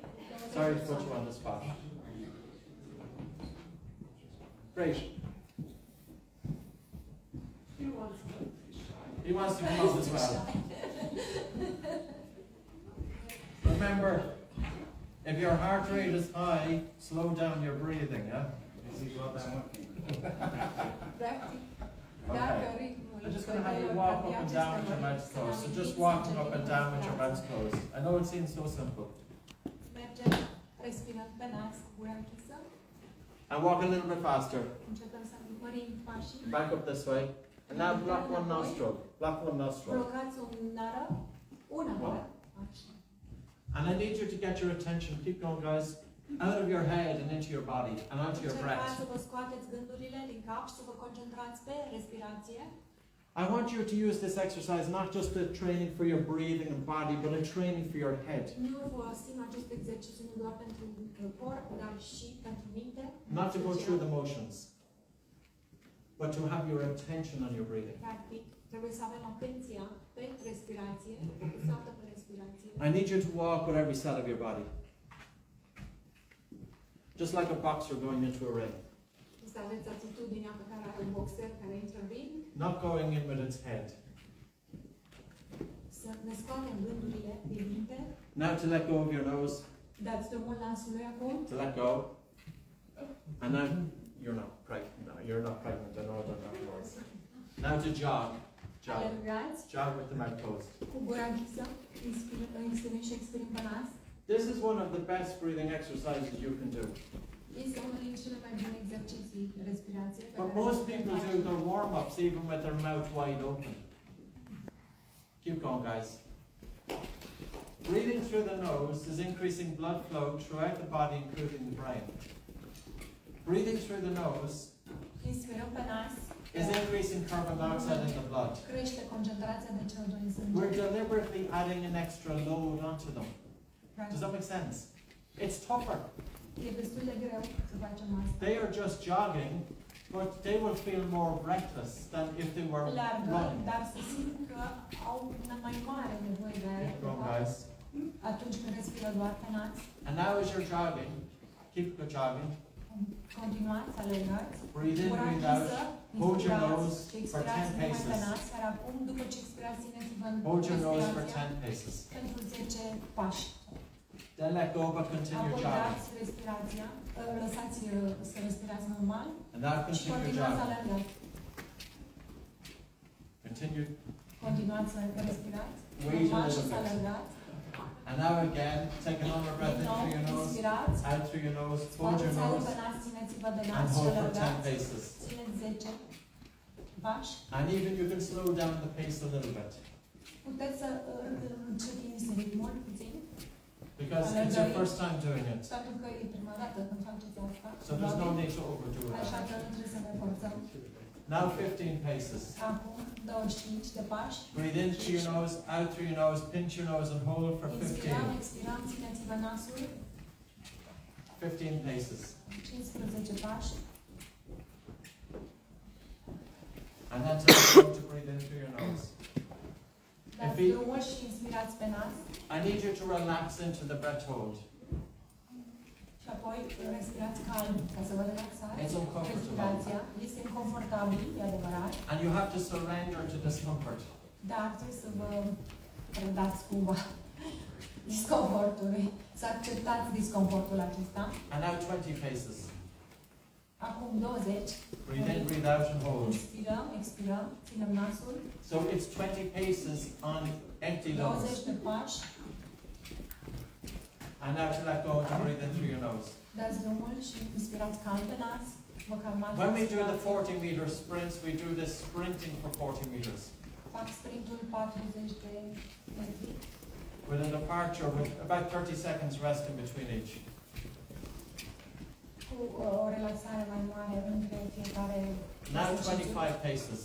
Sorry to put you on the spot. Great. He wants to come up as well. Remember, if your heart rate is high, slow down your breathing, yeah? Practic, Okay. dacă ritmul I'm just going to have you walk up and down with your mouth closed. So just walking up and down with your mouth closed. I know it seems so simple. Mergem respirând pe nas cu gura închisă. And walk a little bit faster. Începem să mărim pașii. Back up this way. And now block one nostril. Block one nostril. Blocați o nară, una nară. Așa. And I need you to get your attention, keep going guys, out of your head and into your body and onto your Încercați breath. să vă scoateți gândurile din cap și să vă concentrați pe respirație. I want you to use this exercise not just a training for your breathing and body, but a training for your head. Nu folosim acest exercițiu nu doar pentru corp, dar și pentru minte. Not to go through the motions, but to have your attention on your breathing. Practic, trebuie să avem atenția pe respirație, focusată pe respirație. I need you to walk with every cell of your body. Just like a boxer going into a ring. Să aveți atitudinea pe care are un boxer care intră în ring, Not going in with its head. să ne scoatem gândurile din minte. Now to let go of your nose. Dați drumul nasului acum. To let go. And now, you're not pregnant. No, you're not pregnant. I know they're not yours. Now to jog. Jog. Alergați. Jog with the mouth closed. Cu gura închisă. Inspirăm și expirăm pe nas. This is one of the best breathing exercises you can do. Este unul din cele mai bune exerciții de respirație. But most people do their warm-ups even with their mouth wide open. Keep going, guys. Breathing through the nose is increasing blood flow throughout the body, including the brain. Breathing through the nose Inspirăm pe nas. is increasing carbon dioxide in the blood. Crește concentrația de CO2 în sânge. We're deliberately adding an extra load onto them. Does that make sense? It's tougher. E destul de greu să facem asta. They are just jogging, but they will feel more breathless than if they were Largă, running. dar să simt că au una mai mare nevoie de aer Keep going, guys. atunci când respiră doar pe nas. And now as you're jogging, keep jogging. Continuați, alergați. Breathe in, Gura breathe out. închisă, Hold your inspirați nose și for 10 expirați numai pe paces. nas, iar acum, după ce expirați, țineți-vă în Hold your nose for respirația 10 paces. pentru 10 pași. Then let go, but continue Apoi jogging. dați respirația, lăsați să respirați normal And now și continue continuați să jogging. alergați. Continue. Continuați să respirați, Wait a normal și little să bit. alergați. And now again, take another breath Din in nou, through your nose, inspirați, out through your nose, hold your scoateți aerul nose, pe nas, țineți-vă de and nas și hold for 10 alergați. paces. Țineți 10 pași. And even you can slow down the pace a little bit. Puteți să încetiniți ritmul puțin, Because it's your first time doing it. pentru că e prima dată când faceți asta. So there's no need to overdo Așa it. că nu trebuie să ne forțăm. Now 15 paces. Acum 25 de pași. Breathe in through your nose, out through your nose, pinch your nose and hold for Inspirăm, 15. expirăm, țineți-vă nasul. 15 paces. 15 pași. And then tell yourself to breathe in through your nose. Dați drumul și inspirați pe nas. I need you to relax into the breath hold. Și apoi respirați calm, ca să vă relaxați. It's uncomfortable. Respirația este inconfortabil, e adevărat, And you have to surrender to discomfort. dar trebuie să vă predați cumva disconfortului, să acceptați disconfortul acesta. And now 20 paces. Acum 20. Breathe in, breathe out and hold. Inspirăm, expirăm, ținem nasul. So it's 20 paces on empty 20 lungs. de pași. And now to let go and to breathe in through your nose. Dați drumul și inspirați calm pe nas. Vă calmați. When we do the respirația. 40-meter sprints, we do this sprinting for 40 meters. Fac sprintul 40 de metri. With a departure with about 30 seconds rest in between each. Cu o relaxare mai mare între fiecare. Now 25 paces.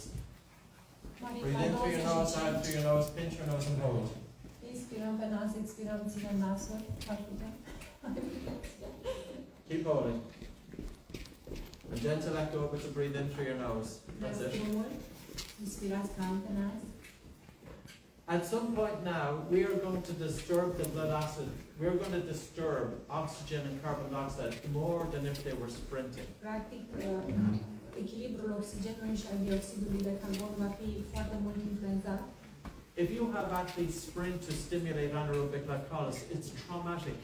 Marica, Breathe in through your nose, out 25. through your nose, pinch your nose and hold. Inspirăm pe nas, expirăm, ținem nasul. Fac. Keep holding. And then to let go, but to breathe in through your nose. That's Dați it. drumul. Inspirați calm pe nas. At some point now, we are going to disturb the blood acid. We are going to disturb oxygen and carbon dioxide more than if they were sprinting. Practic, echilibrul oxigenului și al dioxidului de carbon va fi foarte mult influențat. If you have athletes sprint to stimulate anaerobic glycolysis, it's traumatic.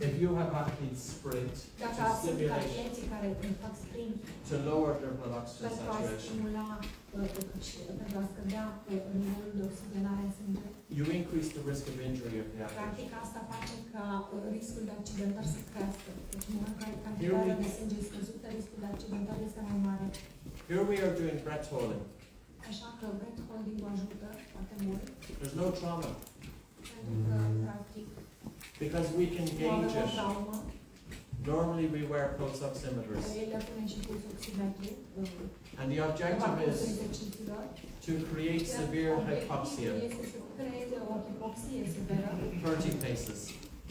If you have athletes sprint Dacă to sunt stimulate, atleții care fac sprint to lower their blood oxygen pentru a saturation, stimula și pentru a scădea nivelul de oxigenare în sânge, you increase the risk of injury of the athlete. practic asta face ca riscul de accidentări să crească. Deci în momentul în care cantitatea de sânge e scăzută, riscul de accidentări este mai mare. Here we are doing breath holding. Așa că breath holding-ul ajută foarte mult, There's no trauma pentru că practic because we can nu gauge avem o it. traumă. Normally we wear pulse oximeters, Ele pune și pulsul oximetru. and the objective is to create severe hypoxia. Este să creeze o hipoxie severă. 30 paces.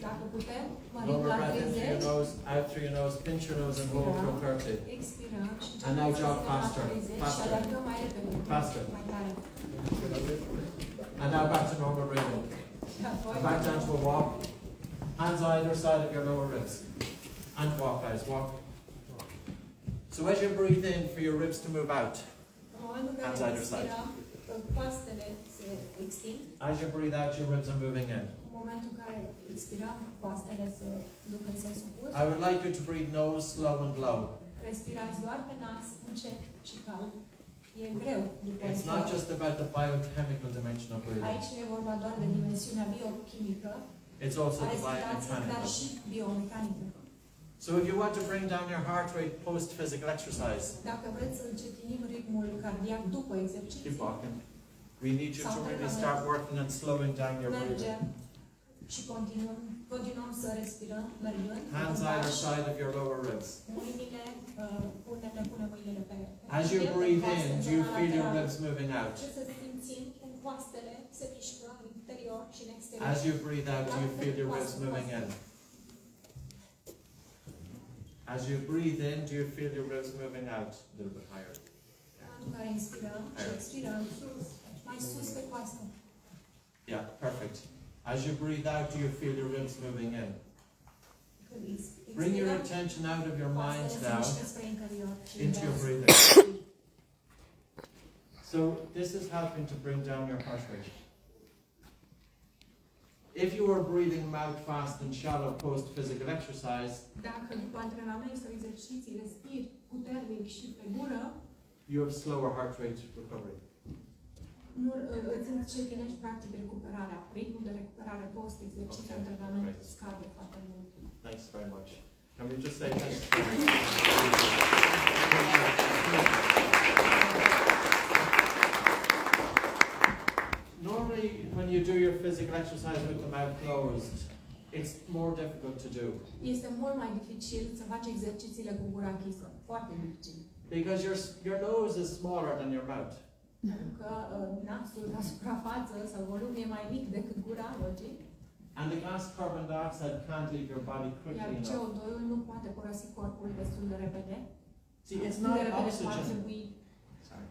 Dacă putem, mărim Lower la breath in through your 30, nose, out through your nose, pinch your nose and hold for 30. expirăm și And now jog la faster, 30 și faster. alergăm mai repede, Faster. mai tare. And now back to normal breathing. Și apoi, Back down to a walk. Hands on either side of your lower ribs. And walk, guys, walk. So as you breathe in for your ribs to move out, în momentul în care Hands either side. expirăm, coastele se extind. As you breathe out, your ribs are moving in. În momentul în care expirăm, coastele se duc în sensul opus. I would like you to breathe nose, slow and low. Respirați doar pe nas, încet și cald. E greu după It's not just about the biochemical dimension of breathing. Aici nu e vorba doar de dimensiunea biochimică, It's also a the respirației, dar biomechanical. și biomecanică. So if you want to bring down your heart rate post-physical exercise, Dacă vreți să încetinim ritmul cardiac după exerciții, keep walking. We need you to really start working on slowing down your breathing. mergem și continuăm să respirăm, mergând. Hands either side of your lower ribs. Mâinile, punem mâinile pe As you breathe in, do you feel your ribs moving out? Ce să simțim cum coastele se mișcă în interior și în exterior. As you breathe out, do you feel your ribs moving in? As you breathe in, do you feel your ribs moving out? A little bit higher. În care inspirăm și expirăm sus, mai sus pe coastă. Yeah, perfect. As you breathe out, do you feel your ribs moving in? Bring your attention out of your mind now into your breathing. So this is helping to bring down your heart rate. If you were breathing mouth fast and shallow post-physical exercise, Dacă după antrenament sau exerciții respiri puternic și pe gură, you have slower heart rate recovery. nu îți încetinești practic recuperarea. Ritmul de recuperare post-exercițiu, antrenament scade foarte mult. Thanks very much. Can we just say thanks? Normally, when you do your physical exercise with the mouth closed, it's more difficult to do. Este mult mai dificil să faci exercițiile cu gura închisă. Foarte dificil. Because your nose is smaller than your mouth. Pentru că nasul la suprafață sau volumul e mai mic decât gura, logic. And the gas carbon dioxide can't leave your body quickly Iar enough. CO2-ul nu poate părăsi corpul destul de repede. See, it's Nu not de repede cum ar oxygen. trebui. Sorry.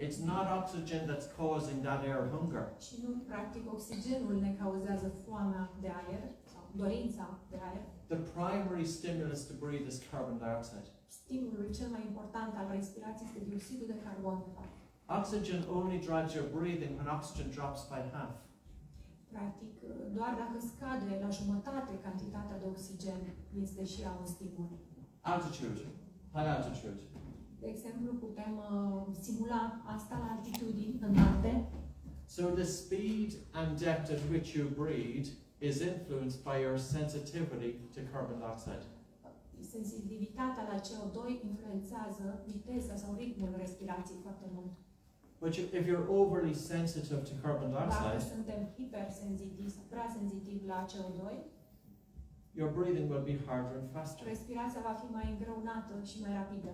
It's not oxygen that's causing that air hunger. Și nu, practic, oxigenul ne cauzează foamea de aer sau dorința de aer. The primary stimulus to breathe is carbon dioxide. Stimulul cel mai important al respirației este dioxidul de carbon, de fapt. Oxygen only drives your breathing when oxygen drops by half. Practic, doar dacă scade la jumătate cantitatea de oxigen, este și ea un stimul. Altitude, high altitude. De exemplu, putem simula asta la altitudini înalte. So the speed and depth at which you breathe is influenced by your sensitivity to carbon dioxide. Sensibilitatea la CO2 influențează viteza sau ritmul respirației foarte mult. But if you're overly sensitive to carbon Dacă dioxide, suntem hipersenzitivi sau prea senzitivi la CO2, your breathing will be harder and faster. respirația va fi mai îngreunată și mai rapidă.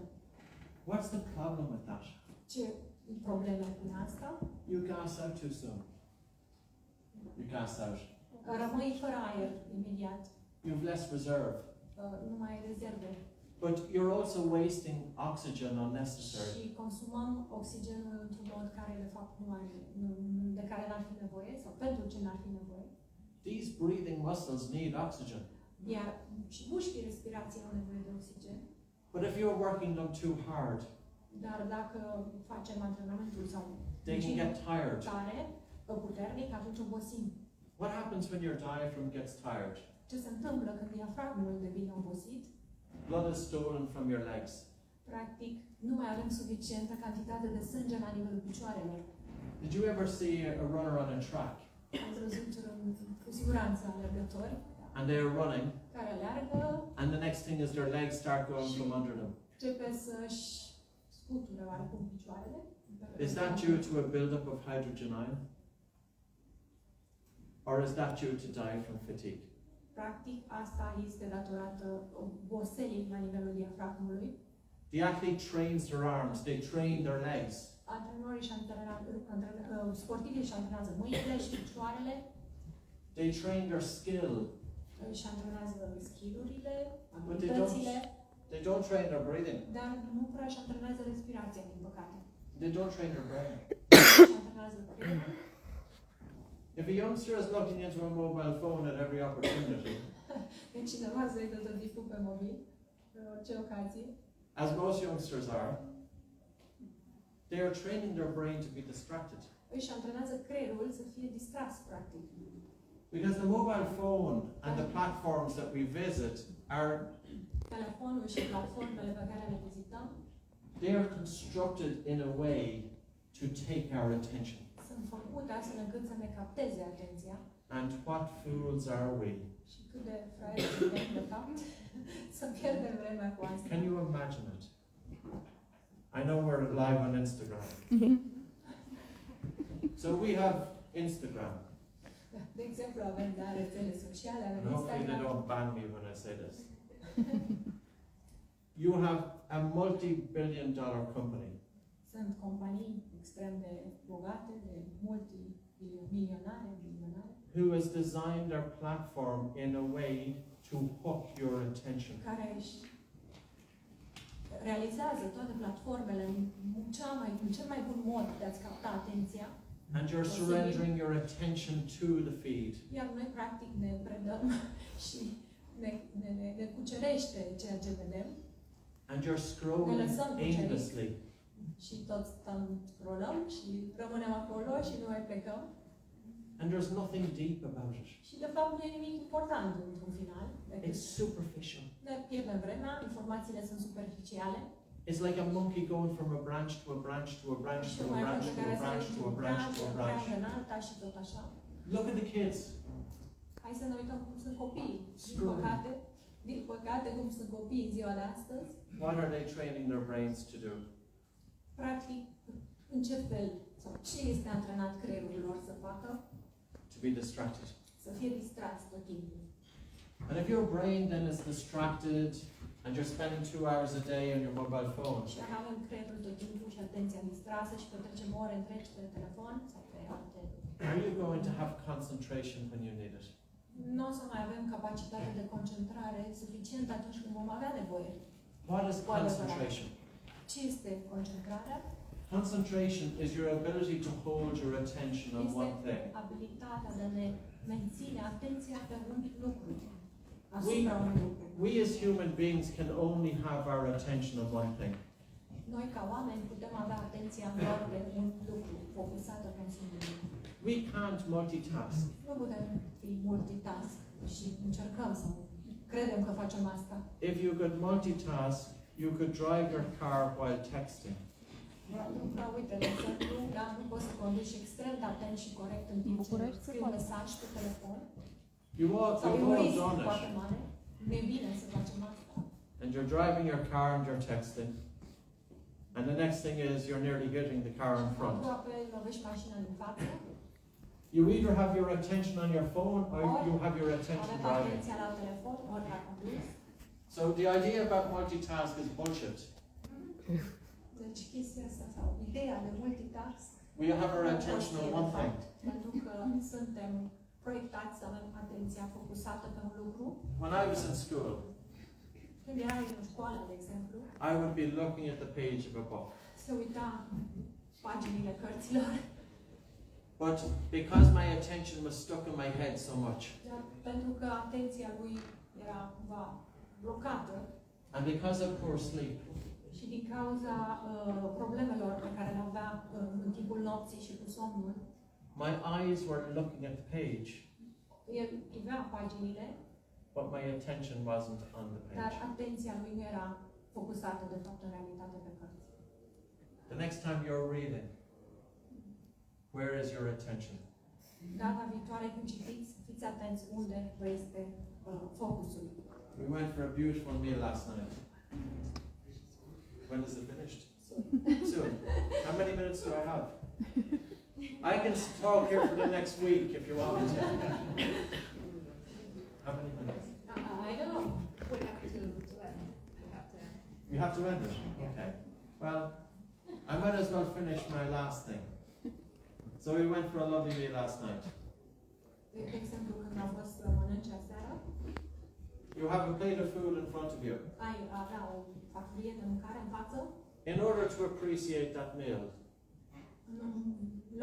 What's the problem with that? Ce probleme cu asta? You gas out too soon. You gas out. Rămâi fără aer imediat. You've less reserve. Nu mai ai rezerve. But you're also wasting oxygen unnecessary. Și consumăm oxigenul într-un mod care de fapt de care n-ar fi nevoie sau pentru ce n-ar fi nevoie. These breathing muscles need oxygen. Iar și mușchii respirației au nevoie de oxigen. But if you're working them too hard, Dar dacă facem antrenamentul sau they can get tired. tare, puternic, atunci obosim. What happens when your diaphragm gets tired? Ce se întâmplă când diafragmul devine obosit? Blood is stolen from your legs. Practic, nu mai avem suficientă cantitate de sânge la nivelul picioarelor. Did you ever see a runner on a track Ați văzut cu siguranță alergători and they are running care alergă and the next thing is their legs start going from under them? începe să-și scuture oarecum picioarele. Is that due to a buildup of hydrogen ion? Or is that due to diaphragm fatigue? Practic, asta este datorată oboselii la nivelul diafragmului. The athlete trains their arms, they train their legs. Antrenorii și sportivii își antrenează mâinile și picioarele, They train their skill. își antrenează skill-urile, But abilitățile, they don't train their breathing. dar nu prea își antrenează respirația, din păcate. They don't train their brain. Își antrenează creierul. If a youngster is looking into a mobile phone at every opportunity, Când cineva se uită tot timpul pe mobil, pe orice ocazie, as most youngsters are, They are training their brain to be distracted. Își antrenează creierul să fie distras, practic. Because the mobile phone and the platforms that we visit are Telefonul și platformele pe care le vizităm they are constructed in a way to take our attention. sunt făcute astfel încât să ne capteze atenția. And what fools are we? Și cât de fraieri suntem, de fapt, să pierdem vremea cu asta. Can you imagine it? I know we're live on Instagram. So we have Instagram. De exemplu, avem rețele sociale, avem And hopefully they Instagram. don't ban me when I say this. You have a multi-billion-dollar company Sunt companii extrem de bogate, de multimilionare, bilionare, who has designed their platform in a way to hook your attention. care își realizează toate platformele în cel mai bun mod de a-ți capta atenția. And you're surrendering your attention to the feed. Iar noi, practic, ne predăm și ne cucerește ceea ce vedem. And you're scrolling aimlessly. Și tot scrollăm și rămânem acolo și nu mai plecăm. And there's nothing deep about it. Și de fapt nu e nimic important într-un final. It's superficial. Ne pierdem vremea, informațiile sunt superficiale. It's like a monkey going from a branch to a branch to a branch to a branch to a branch to a branch to a branch. În alta și tot așa. Look at the kids. Hai să ne uităm cum sunt copiii. Scrolling. Din păcate, cum sunt copiii în ziua de astăzi. What are they training their brains to do? Practic, în ce fel sau ce este antrenat creierul lor să facă? To be distracted. Să fie distrați tot timpul. And if your brain then is distracted and you're spending 2 hours a day on your mobile phone, Și dacă avem creierul tot timpul și atenția distrasă și petrecem ore întregi pe telefon sau pe alte. are you going to have concentration when you need it? Nu o să mai avem capacitate de concentrare suficientă atunci când vom avea nevoie. What is concentration? Ce este concentrarea? Concentration is your ability to hold your attention on one Este thing. abilitatea de a ne menține atenția pe un lucru. Asupra unui lucru. We as human beings can only have our attention on one thing. Noi ca oameni putem avea atenția doar pe un lucru, focusată pe un singur lucru. We can't multitask. Nu putem fi multitask și încercăm să credem că facem asta. If you could multitask, you could drive your car while texting. Pentru că, uite, de exemplu, da, nu poți să conduci extrem de atent și corect în timp ce scrii un mesaj pe telefon. You've all done Foarte it. mare. Nu e bine să facem asta. And you're driving your car and you're texting. And the next thing is you're nearly hitting the car in front. Aproape lovești mașina din față. You either have your attention on your phone or you have your attention Avem driving. atenția la telefon, ori la condus. So the idea about multitask is bullshit. Deci chestia asta sau ideea de multitask. We have our attention on one thing. Pentru că suntem proiectați să avem atenția focusată pe un lucru. When I was in school, Când erai în școală, de exemplu, I would be looking at the page of a book. se uita paginile cărților. But because my attention was stuck in my head so much, Dar pentru că atenția lui era cumva blocată and because of poor sleep, și din cauza problemelor pe care le avea în timpul nopții și cu somnul, my eyes were looking at the page, el privea paginile, but my attention wasn't on the dar page. atenția lui nu era focusată de fapt în realitate pe cărți. The next time you're reading, where is your attention? Data viitoare când citiți, fiți atenți unde vă este focusul. We went for a beautiful meal last night. When is it finished? Soon. How many minutes do I have? I can talk here for the next week if you want me to. How many minutes? I don't know. We have to end. We have to end. You have to end it? Okay. Well, I might as well finish my last thing. So we went for a lovely meal last night. De exemplu, când am fost să mănânci aseară, You have a plate of food in front of you. ai avea o farfurie de mâncare în față, In order to appreciate that meal, în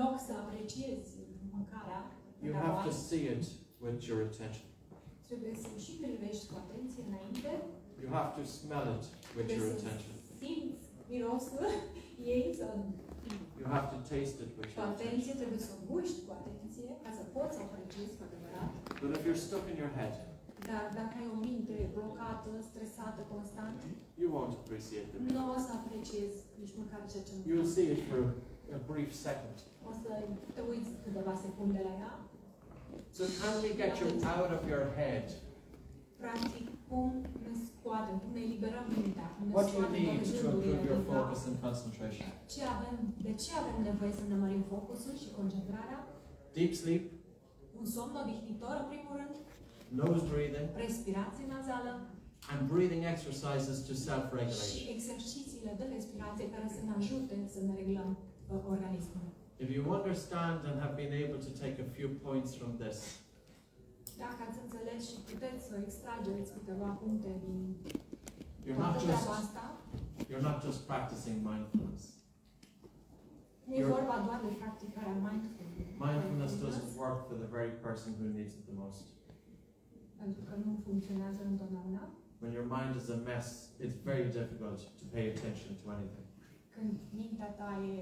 loc să apreciezi mâncarea pe you care o have to ai, see it with your attention. trebuie să și privești cu atenție înainte, You have to smell it with your trebuie să attention. simți mirosul ei, să You have to taste it with Cu your atenție, attention. trebuie să o guști cu atenție, ca să poți să o apreciezi cu adevărat. But if you're stuck in your head, Dar dacă ai o minte blocată, stresată constant, you won't appreciate it. nu o să apreciezi nici măcar ceea ce You'll see it for a brief second. o să te uiți câteva secunde la ea. So can we get you out of your head? Practic, cum ne scoatem, cum ne eliberăm mintea, cum ne What do you scoatem need to gândurile improve your din cap. focus and concentration? De ce avem nevoie să ne mărim focusul și concentrarea? Deep sleep, Un somn odihnitor, în primul rând, nose breathing, respirație nazală and breathing exercises to și self-regulation. exercițiile de respirație care să ne ajute să ne reglăm organismul. If you understand and have been able to take a few points from this, Dacă ați înțeles și puteți să extrageți câteva puncte din you're toată treaba not asta, just practicing mindfulness. nu e vorba doar de practicarea mindfulness. Mindfulness doesn't work for the very person who needs it the most. Pentru că nu funcționează întotdeauna. When your mind is a mess, it's very difficult to pay attention to anything. Când mintea ta e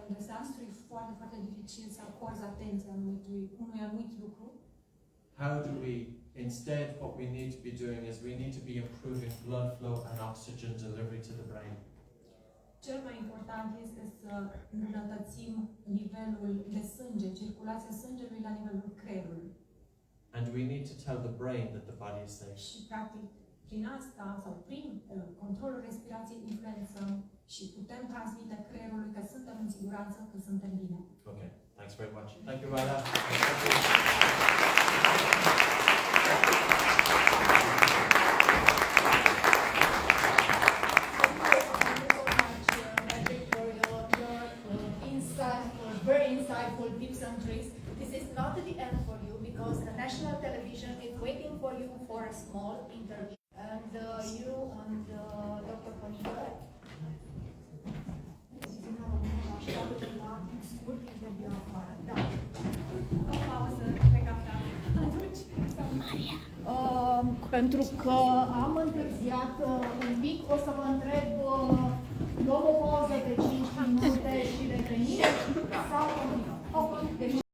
un dezastru, e foarte, foarte dificil să acorzi atenția unui anumit lucru. How do we, instead, what we need to be doing is we need to be improving blood flow and oxygen delivery to the brain. Cel mai important este să îmbunătățim nivelul de sânge, circulația sângelui la nivelul creierului. And we need to tell the brain that the body is safe. Și, practic, prin asta sau prin controlul respirației influențăm și putem transmite creierului că suntem în siguranță, că suntem bine. Okay, thanks very much. Thank you, Ryla. Very insightful tips and tricks. This is not the end for you because the national television is waiting for you for a small interview. And you and Dr. Ponică. Pentru că am întârziat un pic, o să vă întreb, luăm o pauză de 5 minute și revenim sau continuăm?